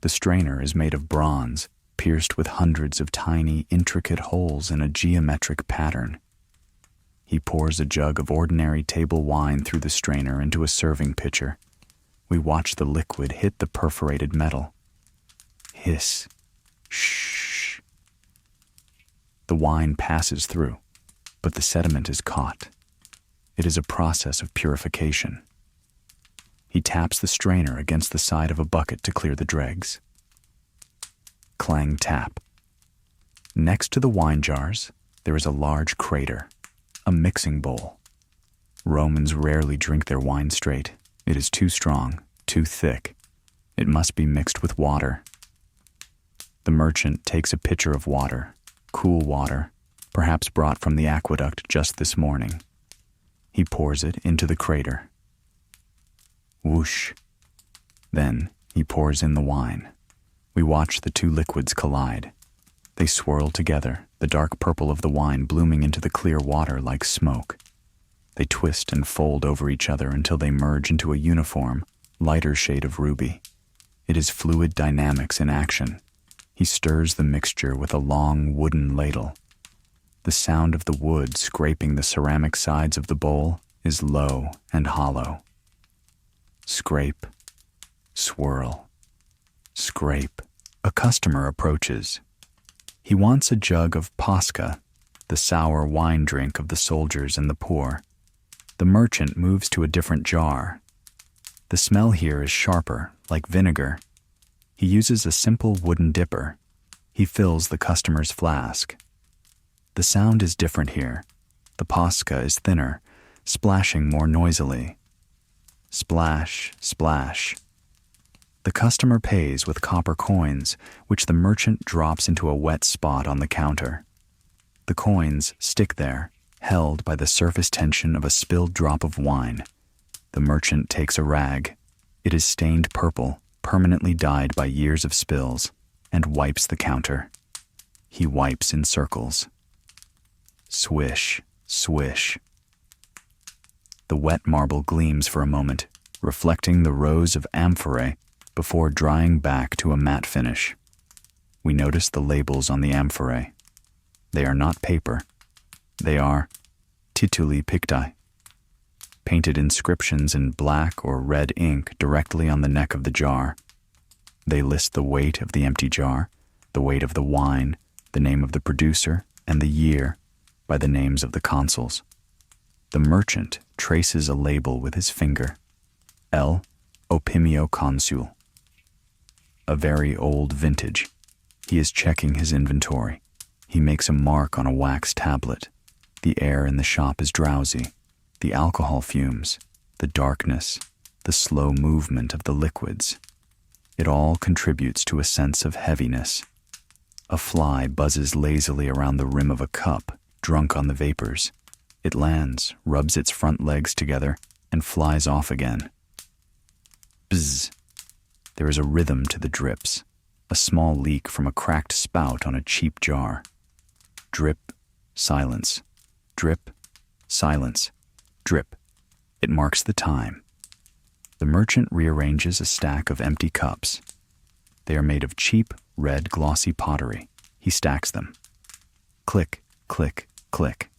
The strainer is made of bronze, pierced with hundreds of tiny, intricate holes in a geometric pattern. He pours a jug of ordinary table wine through the strainer into a serving pitcher. We watch the liquid hit the perforated metal. Hiss. Shh. The wine passes through, but the sediment is caught. It is a process of purification. He taps the strainer against the side of a bucket to clear the dregs. Clang tap. Next to the wine jars, there is a large crater, a mixing bowl. Romans rarely drink their wine straight. It is too strong, too thick. It must be mixed with water. The merchant takes a pitcher of water, cool water, perhaps brought from the aqueduct just this morning. He pours it into the crater. Whoosh. Then he pours in the wine. We watch the two liquids collide. They swirl together, the dark purple of the wine blooming into the clear water like smoke. They twist and fold over each other until they merge into a uniform, lighter shade of ruby. It is fluid dynamics in action. He stirs the mixture with a long wooden ladle. The sound of the wood scraping the ceramic sides of the bowl is low and hollow. Scrape, swirl, scrape. A customer approaches. He wants a jug of pasca, the sour wine drink of the soldiers and the poor. The merchant moves to a different jar. The smell here is sharper, like vinegar. He uses a simple wooden dipper. He fills the customer's flask. The sound is different here. The pasca is thinner, splashing more noisily. Splash, splash. The customer pays with copper coins, which the merchant drops into a wet spot on the counter. The coins stick there, held by the surface tension of a spilled drop of wine. The merchant takes a rag. It is stained purple, permanently dyed by years of spills, and wipes the counter. He wipes in circles. Swish, swish. The wet marble gleams for a moment, reflecting the rows of amphorae before drying back to a matte finish. We notice the labels on the amphorae. They are not paper. They are tituli picti, painted inscriptions in black or red ink directly on the neck of the jar. They list the weight of the empty jar, the weight of the wine, the name of the producer, and the year by the names of the consuls. The merchant traces a label with his finger. L. Opimio Consul. A very old vintage. He is checking his inventory. He makes a mark on a wax tablet. The air in the shop is drowsy. The alcohol fumes, the darkness, the slow movement of the liquids. It all contributes to a sense of heaviness. A fly buzzes lazily around the rim of a cup, drunk on the vapors. It lands, rubs its front legs together, and flies off again. Bzz. There is a rhythm to the drips, a small leak from a cracked spout on a cheap jar. Drip, silence. Drip, silence. Drip. It marks the time. The merchant rearranges a stack of empty cups. They are made of cheap, red, glossy pottery. He stacks them. Click, click, click.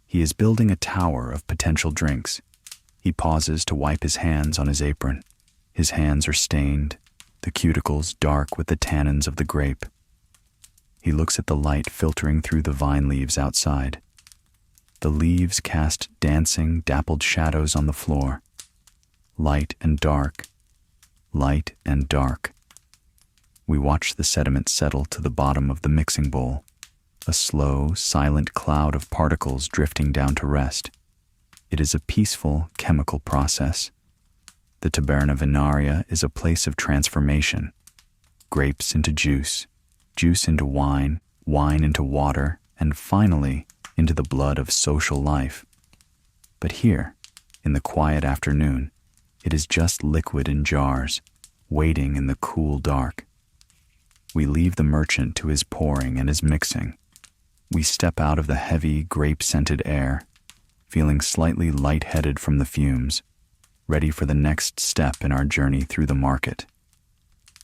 He is building a tower of potential drinks. He pauses to wipe his hands on his apron. His hands are stained, the cuticles dark with the tannins of the grape. He looks at the light filtering through the vine leaves outside. The leaves cast dancing, dappled shadows on the floor. Light and dark, light and dark. We watch the sediment settle to the bottom of the mixing bowl, a slow, silent cloud of particles drifting down to rest. It is a peaceful chemical process. The taberna venaria is a place of transformation. Grapes into juice, juice into wine, wine into water, and finally into the blood of social life. But here, in the quiet afternoon, it is just liquid in jars, waiting in the cool dark. We leave the merchant to his pouring and his mixing. We step out of the heavy, grape-scented air, feeling slightly lightheaded from the fumes, ready for the next step in our journey through the market.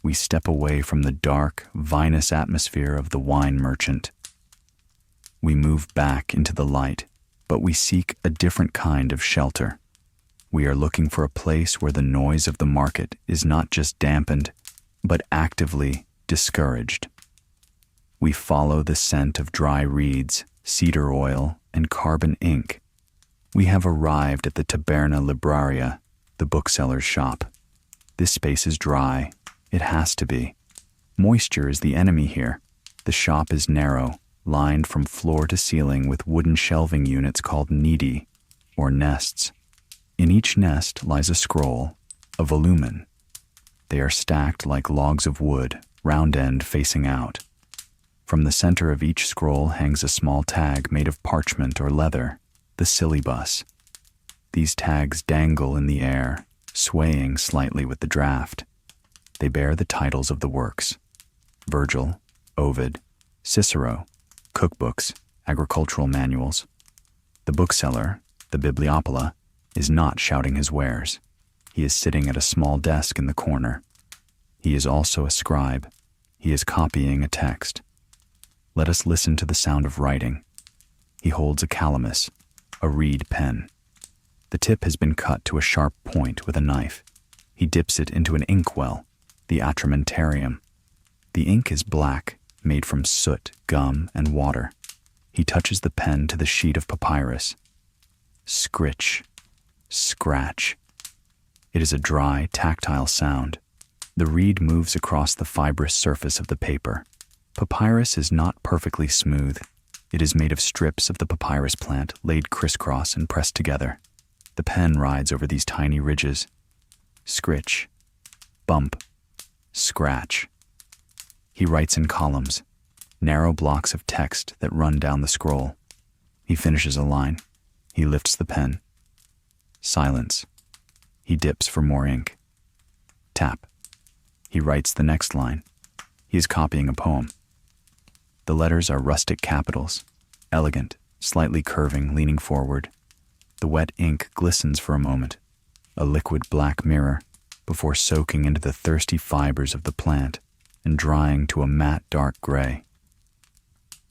We step away from the dark, vinous atmosphere of the wine merchant. We move back into the light, but we seek a different kind of shelter. We are looking for a place where the noise of the market is not just dampened, but actively discouraged. We follow the scent of dry reeds, cedar oil, and carbon ink. We have arrived at the Taberna Libraria, the bookseller's shop. This space is dry. It has to be. Moisture is the enemy here. The shop is narrow, lined from floor to ceiling with wooden shelving units called nidi, or nests. In each nest lies a scroll, a volumen. They are stacked like logs of wood, round end facing out. From the center of each scroll hangs a small tag made of parchment or leather, the syllabus. These tags dangle in the air, swaying slightly with the draft. They bear the titles of the works: Virgil, Ovid, Cicero, cookbooks, agricultural manuals. The bookseller, the bibliopola, is not shouting his wares. He is sitting at a small desk in the corner. He is also a scribe. He is copying a text. Let us listen to the sound of writing. He holds a calamus, a reed pen. The tip has been cut to a sharp point with a knife. He dips it into an inkwell, the atramentarium. The ink is black, made from soot, gum, and water. He touches the pen to the sheet of papyrus. Scritch. Scratch. It is a dry, tactile sound. The reed moves across the fibrous surface of the paper. Papyrus is not perfectly smooth. It is made of strips of the papyrus plant laid crisscross and pressed together. The pen rides over these tiny ridges. Scritch. Bump. Scratch. He writes in columns, narrow blocks of text that run down the scroll. He finishes a line. He lifts the pen. Silence. He dips for more ink. Tap. He writes the next line. He is copying a poem. The letters are rustic capitals, elegant, slightly curving, leaning forward. The wet ink glistens for a moment, a liquid black mirror, before soaking into the thirsty fibers of the plant and drying to a matte dark gray.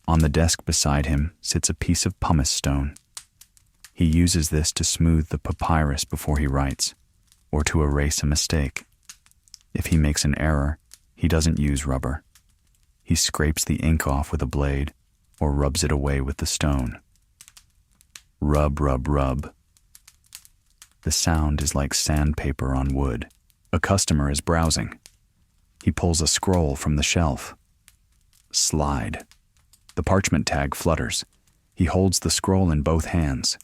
On the desk beside him sits a piece of pumice stone. He uses this to smooth the papyrus before he writes, or to erase a mistake. If he makes an error, he doesn't use rubber. He scrapes the ink off with a blade, or rubs it away with the stone. Rub, rub, rub. The sound is like sandpaper on wood. A customer is browsing. He pulls a scroll from the shelf. Slide. The parchment tag flutters. He holds the scroll in both hands.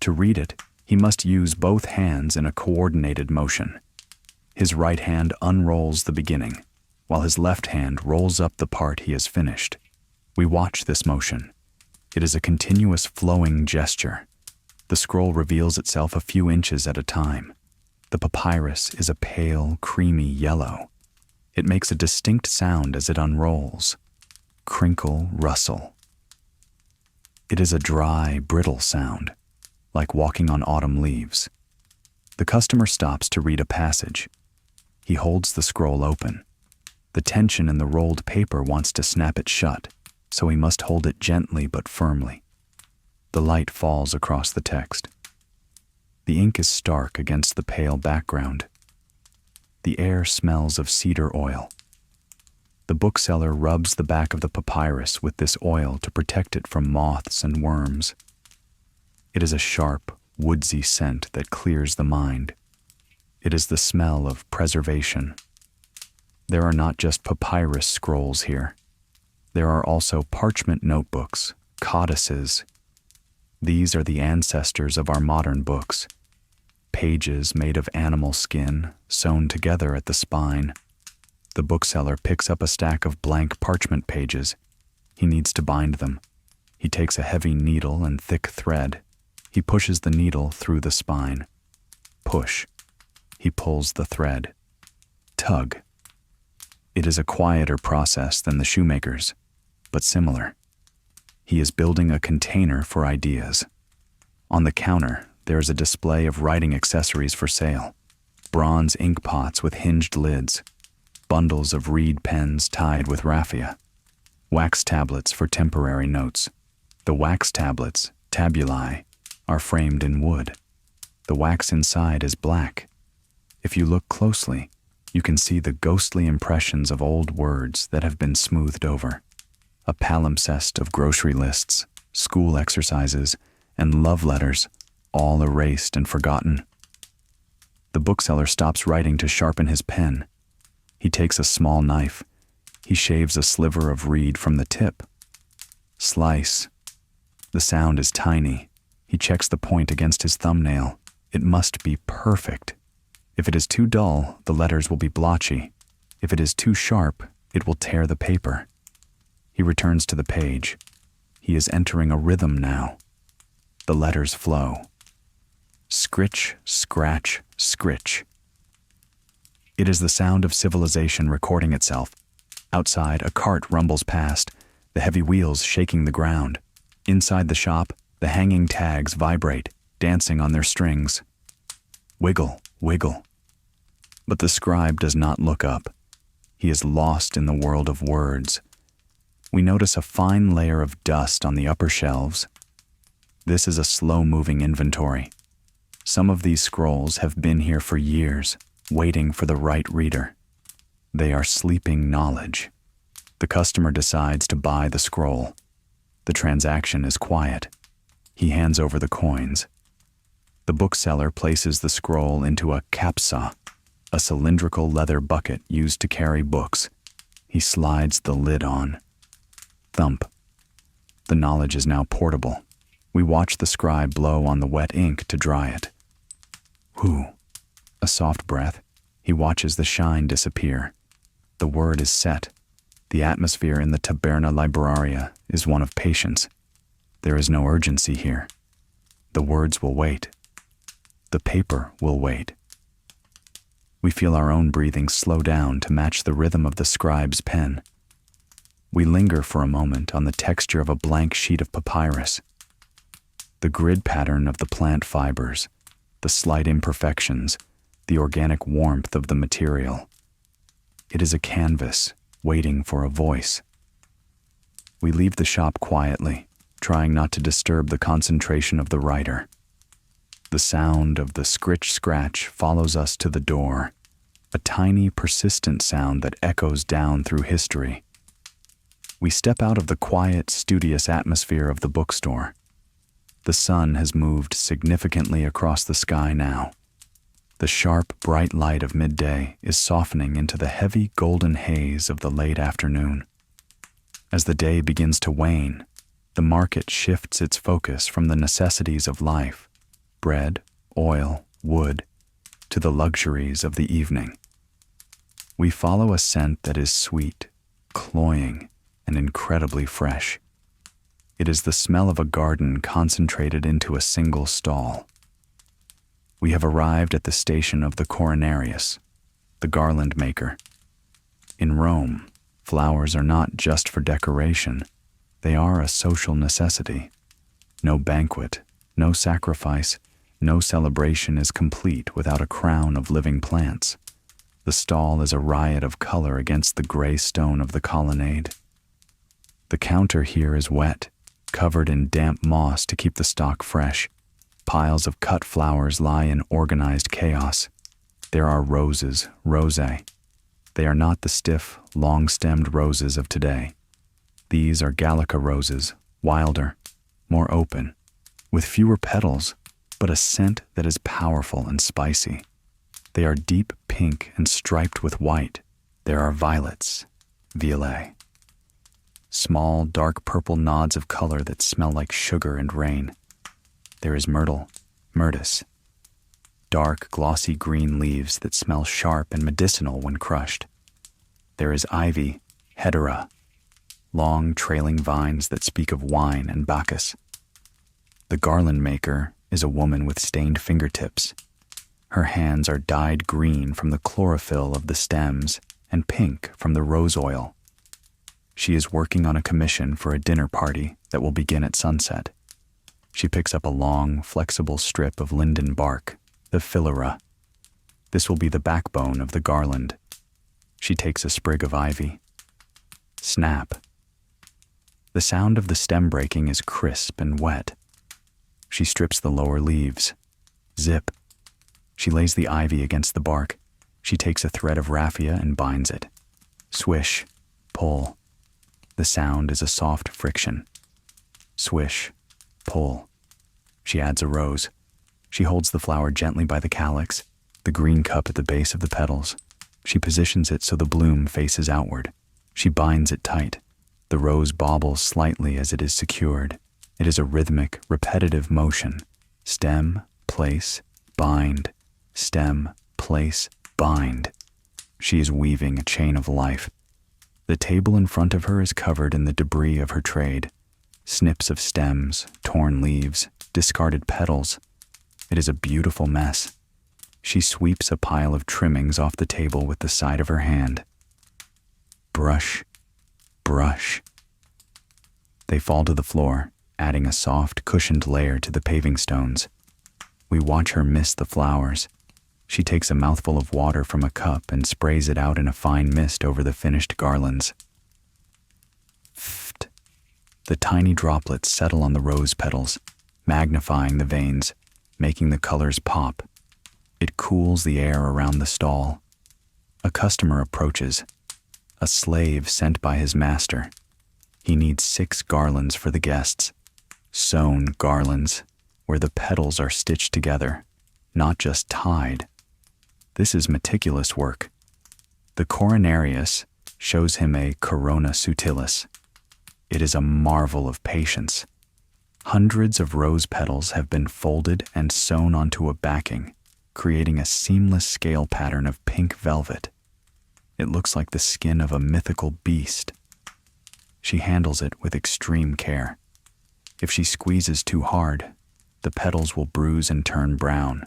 To read it, he must use both hands in a coordinated motion. His right hand unrolls the beginning, while his left hand rolls up the part he has finished. We watch this motion. It is a continuous flowing gesture. The scroll reveals itself a few inches at a time. The papyrus is a pale, creamy yellow. It makes a distinct sound as it unrolls. Crinkle, rustle. It is a dry, brittle sound, like walking on autumn leaves. The customer stops to read a passage. He holds the scroll open. The tension in the rolled paper wants to snap it shut, so he must hold it gently but firmly. The light falls across the text. The ink is stark against the pale background. The air smells of cedar oil. The bookseller rubs the back of the papyrus with this oil to protect it from moths and worms. It is a sharp, woodsy scent that clears the mind. It is the smell of preservation. There are not just papyrus scrolls here. There are also parchment notebooks, codices. These are the ancestors of our modern books. Pages made of animal skin, sewn together at the spine. The bookseller picks up a stack of blank parchment pages. He needs to bind them. He takes a heavy needle and thick thread. He pushes the needle through the spine. Push. He pulls the thread. Tug. It is a quieter process than the shoemaker's, but similar. He is building a container for ideas. On the counter, there is a display of writing accessories for sale. Bronze ink pots with hinged lids, bundles of reed pens tied with raffia, wax tablets for temporary notes. The wax tablets, tabulae, are framed in wood. The wax inside is black. If you look closely, you can see the ghostly impressions of old words that have been smoothed over. A palimpsest of grocery lists, school exercises, and love letters, all erased and forgotten. The bookseller stops writing to sharpen his pen. He takes a small knife. He shaves a sliver of reed from the tip. Slice. The sound is tiny. He checks the point against his thumbnail. It must be perfect. If it is too dull, the letters will be blotchy. If it is too sharp, it will tear the paper. He returns to the page. He is entering a rhythm now. The letters flow. Scritch, scratch, scritch. It is the sound of civilization recording itself. Outside, a cart rumbles past, the heavy wheels shaking the ground. Inside the shop, the hanging tags vibrate, dancing on their strings. Wiggle, wiggle. But the scribe does not look up. He is lost in the world of words. We notice a fine layer of dust on the upper shelves. This is a slow-moving inventory. Some of these scrolls have been here for years, waiting for the right reader. They are sleeping knowledge. The customer decides to buy the scroll. The transaction is quiet. He hands over the coins. The bookseller places the scroll into a capsa, a cylindrical leather bucket used to carry books. He slides the lid on. Thump. The knowledge is now portable. We watch the scribe blow on the wet ink to dry it. Whew. A soft breath. He watches the shine disappear. The word is set. The atmosphere in the Taberna Libraria is one of patience. There is no urgency here. The words will wait. The paper will wait. We feel our own breathing slow down to match the rhythm of the scribe's pen. We linger for a moment on the texture of a blank sheet of papyrus. The grid pattern of the plant fibers, the slight imperfections, the organic warmth of the material. It is a canvas, waiting for a voice. We leave the shop quietly, trying not to disturb the concentration of the writer. The sound of the scritch-scratch follows us to the door, a tiny, persistent sound that echoes down through history. We step out of the quiet, studious atmosphere of the bookstore. The sun has moved significantly across the sky now. The sharp, bright light of midday is softening into the heavy, golden haze of the late afternoon. As the day begins to wane, The market shifts its focus from the necessities of life, bread, oil, wood, to the luxuries of the evening. We follow a scent that is sweet, cloying, and incredibly fresh. It is the smell of a garden concentrated into a single stall. We have arrived at the station of the coronarius, the garland maker. In Rome, flowers are not just for decoration, they are a social necessity. No banquet, no sacrifice, no celebration is complete without a crown of living plants. The stall is a riot of color against the gray stone of the colonnade. The counter here is wet, covered in damp moss to keep the stock fresh. Piles of cut flowers lie in organized chaos. There are roses, rosé. They are not the stiff, long-stemmed roses of today. These are Gallica roses, wilder, more open, with fewer petals, but a scent that is powerful and spicy. They are deep pink and striped with white. There are violets, violet. Small, dark purple nods of color that smell like sugar and rain. There is myrtle, myrtus. Dark, glossy green leaves that smell sharp and medicinal when crushed. There is ivy, hedera. Long, trailing vines that speak of wine and Bacchus. The garland maker is a woman with stained fingertips. Her hands are dyed green from the chlorophyll of the stems and pink from the rose oil. She is working on a commission for a dinner party that will begin at sunset. She picks up a long, flexible strip of linden bark, the philera. This will be the backbone of the garland. She takes a sprig of ivy. Snap. The sound of the stem breaking is crisp and wet. She strips the lower leaves. Zip. She lays the ivy against the bark. She takes a thread of raffia and binds it. Swish. Pull. The sound is a soft friction. Swish. Pull. She adds a rose. She holds the flower gently by the calyx, the green cup at the base of the petals. She positions it so the bloom faces outward. She binds it tight. The rose bobbles slightly as it is secured. It is a rhythmic, repetitive motion. Stem, place, bind. Stem, place, bind. She is weaving a chain of life. The table in front of her is covered in the debris of her trade. Snips of stems, torn leaves, discarded petals. It is a beautiful mess. She sweeps a pile of trimmings off the table with the side of her hand. Brush, brush. They fall to the floor, adding a soft, cushioned layer to the paving stones. We watch her mist the flowers. She takes a mouthful of water from a cup and sprays it out in a fine mist over the finished garlands. Pft. The tiny droplets settle on the rose petals, magnifying the veins, making the colors pop. It cools the air around the stall. A customer approaches, a slave sent by his master. He needs 6 garlands for the guests, sewn garlands, where the petals are stitched together, not just tied. This is meticulous work. The coronarius shows him a corona sutilis. It is a marvel of patience. Hundreds of rose petals have been folded and sewn onto a backing, creating a seamless scale pattern of pink velvet. It looks like the skin of a mythical beast. She handles it with extreme care. If she squeezes too hard, the petals will bruise and turn brown.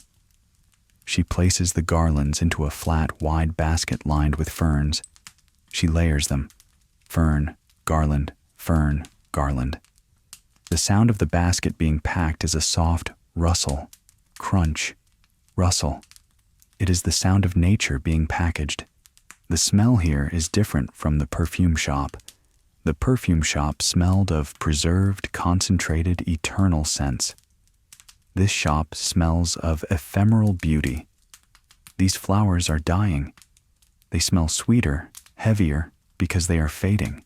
She places the garlands into a flat, wide basket lined with ferns. She layers them. Fern, garland, fern, garland. The sound of the basket being packed is a soft rustle, crunch, rustle. It is the sound of nature being packaged. The smell here is different from the perfume shop. The perfume shop smelled of preserved, concentrated, eternal scents. This shop smells of ephemeral beauty. These flowers are dying. They smell sweeter, heavier, because they are fading.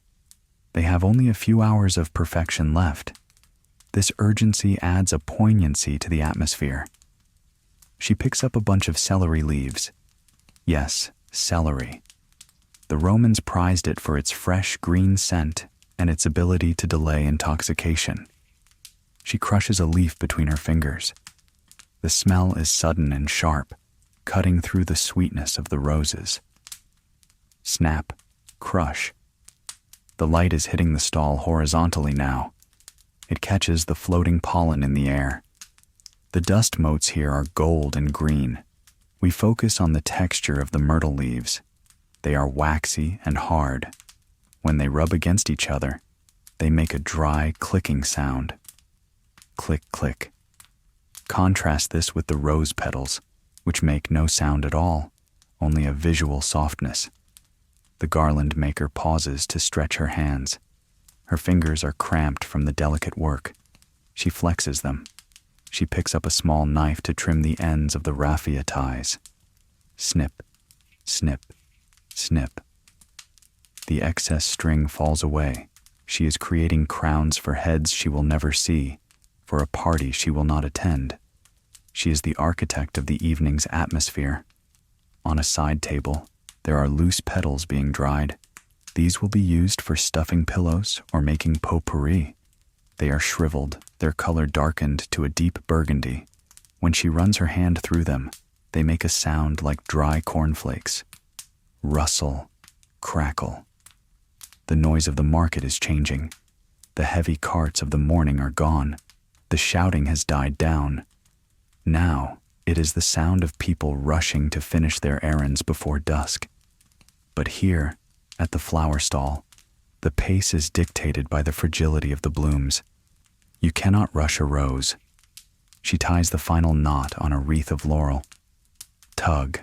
They have only a few hours of perfection left. This urgency adds a poignancy to the atmosphere. She picks up a bunch of celery leaves. Yes, celery. The Romans prized it for its fresh green scent and its ability to delay intoxication. She crushes a leaf between her fingers. The smell is sudden and sharp, cutting through the sweetness of the roses. Snap, crush. The light is hitting the stall horizontally now. It catches the floating pollen in the air. The dust motes here are gold and green. We focus on the texture of the myrtle leaves. They are waxy and hard. When they rub against each other, they make a dry, clicking sound. Click, click. Contrast this with the rose petals, which make no sound at all, only a visual softness. The garland maker pauses to stretch her hands. Her fingers are cramped from the delicate work. She flexes them. She picks up a small knife to trim the ends of the raffia ties. Snip, snip, snip. The excess string falls away. She is creating crowns for heads she will never see, for a party she will not attend. She is the architect of the evening's atmosphere. On a side table, there are loose petals being dried. These will be used for stuffing pillows or making potpourri. They are shriveled, their color darkened to a deep burgundy. When she runs her hand through them, they make a sound like dry cornflakes. Rustle, crackle. The noise of the market is changing. The heavy carts of the morning are gone. The shouting has died down. Now, it is the sound of people rushing to finish their errands before dusk. But here, at the flower stall, the pace is dictated by the fragility of the blooms. You cannot rush a rose. She ties the final knot on a wreath of laurel. Tug.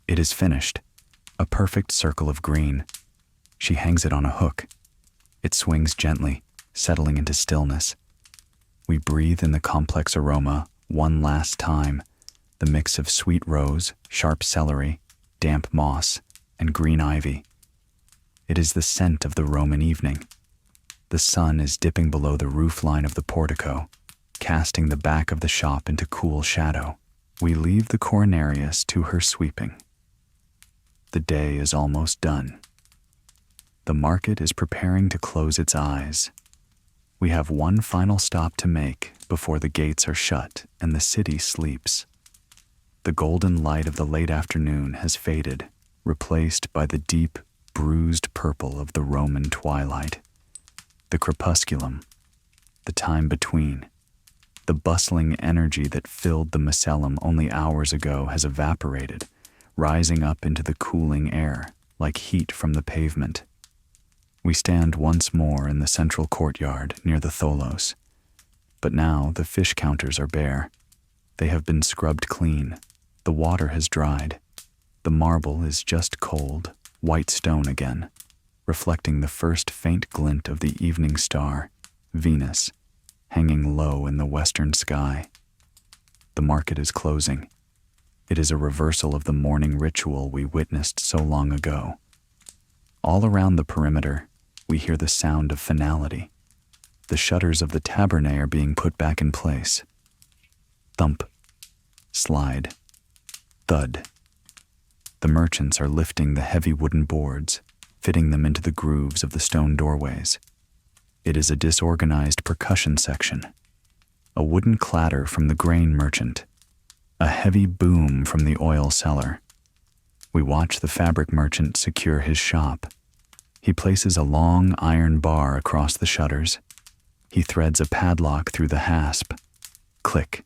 It is finished, a perfect circle of green. She hangs it on a hook. It swings gently, settling into stillness. We breathe in the complex aroma one last time, the mix of sweet rose, sharp celery, damp moss, and green ivy. It is the scent of the Roman evening. The sun is dipping below the roofline of the portico, casting the back of the shop into cool shadow. We leave the coronarius to her sweeping. The day is almost done. The market is preparing to close its eyes. We have one final stop to make before the gates are shut and the city sleeps. The golden light of the late afternoon has faded, replaced by the deep, bruised purple of the Roman twilight. The crepusculum, the time between, the bustling energy that filled the Macellum only hours ago has evaporated, rising up into the cooling air like heat from the pavement. We stand once more in the central courtyard near the tholos. But now the fish counters are bare. They have been scrubbed clean. The water has dried. The marble is just cold, white stone again, reflecting the first faint glint of the evening star, Venus, hanging low in the western sky. The market is closing. It is a reversal of the morning ritual we witnessed so long ago. All around the perimeter, we hear the sound of finality. The shutters of the tabernae are being put back in place. Thump, slide, thud. The merchants are lifting the heavy wooden boards, fitting them into the grooves of the stone doorways. It is a disorganized percussion section. A wooden clatter from the grain merchant. A heavy boom from the oil seller. We watch the fabric merchant secure his shop. He places a long iron bar across the shutters. He threads a padlock through the hasp. Click.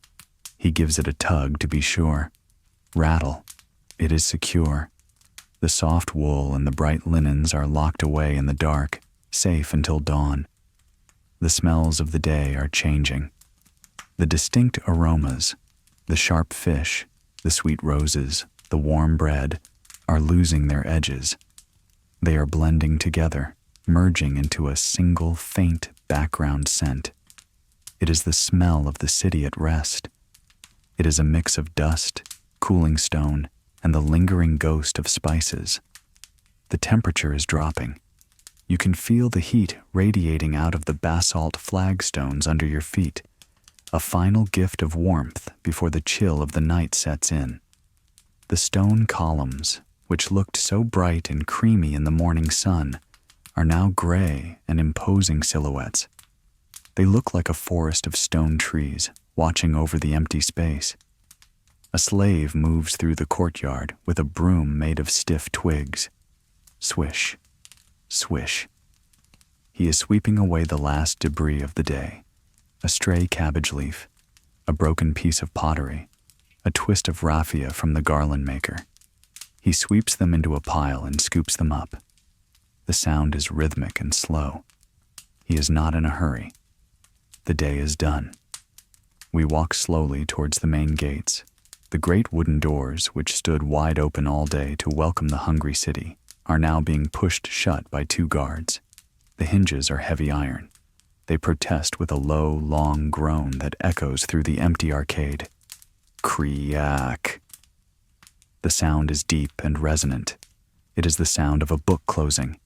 He gives it a tug to be sure. Rattle. It is secure. The soft wool and the bright linens are locked away in the dark, safe until dawn. The smells of the day are changing. The distinct aromas, the sharp fish, the sweet roses, the warm bread, are losing their edges. They are blending together, merging into a single faint background scent. It is the smell of the city at rest. It is a mix of dust, cooling stone, and the lingering ghost of spices. The temperature is dropping. You can feel the heat radiating out of the basalt flagstones under your feet, a final gift of warmth before the chill of the night sets in. The stone columns, which looked so bright and creamy in the morning sun, are now gray and imposing silhouettes. They look like a forest of stone trees watching over the empty space. A slave moves through the courtyard with a broom made of stiff twigs. Swish, swish. He is sweeping away the last debris of the day. A stray cabbage leaf, a broken piece of pottery, a twist of raffia from the garland maker. He sweeps them into a pile and scoops them up. The sound is rhythmic and slow. He is not in a hurry. The day is done. We walk slowly towards the main gates. The great wooden doors, which stood wide open all day to welcome the hungry city, are now being pushed shut by 2 guards. The hinges are heavy iron. They protest with a low, long groan that echoes through the empty arcade. Creak. The sound is deep and resonant. It is the sound of a book closing.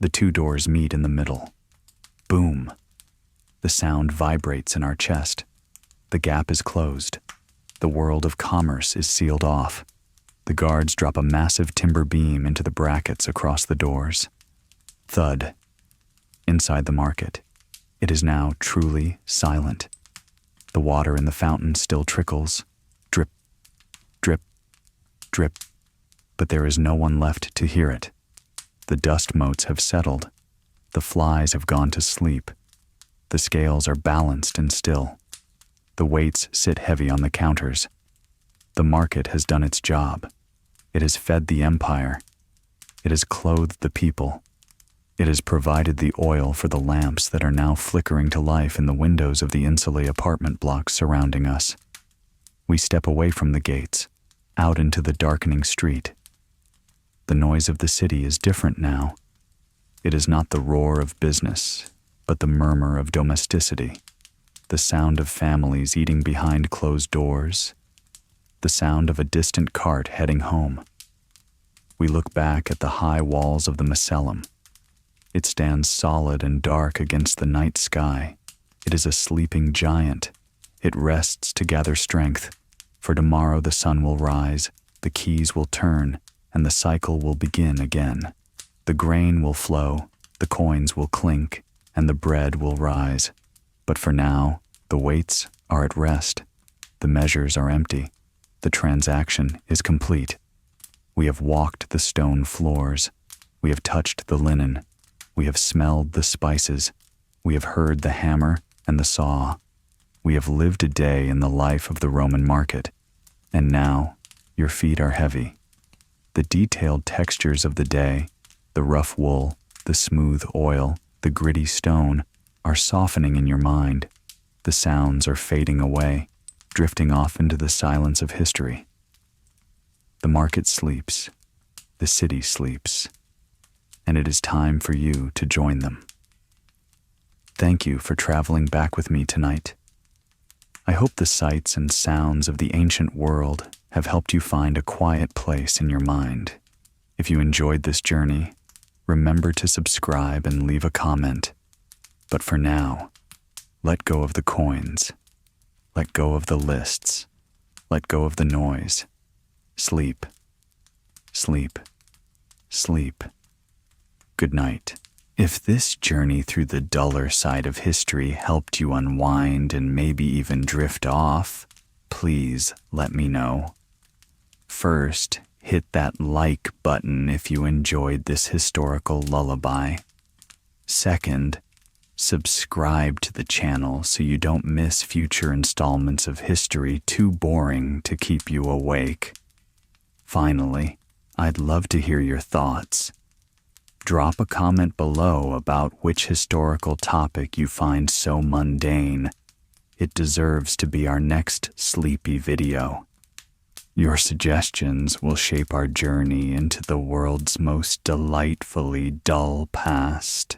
The 2 doors meet in the middle. Boom. The sound vibrates in our chest. The gap is closed. The world of commerce is sealed off. The guards drop a massive timber beam into the brackets across the doors. Thud. Inside the market, it is now truly silent. The water in the fountain still trickles. Drip, drip, drip. But there is no one left to hear it. The dust motes have settled. The flies have gone to sleep. The scales are balanced and still. The weights sit heavy on the counters. The market has done its job. It has fed the empire. It has clothed the people. It has provided the oil for the lamps that are now flickering to life in the windows of the insulated apartment blocks surrounding us. We step away from the gates, out into the darkening street. The noise of the city is different now. It is not the roar of business, but the murmur of domesticity, the sound of families eating behind closed doors, the sound of a distant cart heading home. We look back at the high walls of the Macellum. It stands solid and dark against the night sky. It is a sleeping giant. It rests to gather strength, for tomorrow the sun will rise, the keys will turn, and the cycle will begin again. The grain will flow, the coins will clink, and the bread will rise. But for now, the weights are at rest. The measures are empty. The transaction is complete. We have walked the stone floors. We have touched the linen. We have smelled the spices. We have heard the hammer and the saw. We have lived a day in the life of the Roman market. And now, your feet are heavy. The detailed textures of the day, the rough wool, the smooth oil, the gritty stone, are softening in your mind. The sounds are fading away, drifting off into the silence of history. The market sleeps. The city sleeps. And it is time for you to join them. Thank you for traveling back with me tonight. I hope the sights and sounds of the ancient world have helped you find a quiet place in your mind. If you enjoyed this journey, remember to subscribe and leave a comment. But for now, let go of the coins. Let go of the lists. Let go of the noise. Sleep. Sleep. Sleep. Good night. If this journey through the duller side of history helped you unwind and maybe even drift off, please let me know. First, hit that like button if you enjoyed this historical lullaby. Second, subscribe to the channel so you don't miss future installments of history too boring to keep you awake. Finally, I'd love to hear your thoughts. Drop a comment below about which historical topic you find so mundane. It deserves to be our next sleepy video. Your suggestions will shape our journey into the world's most delightfully dull past.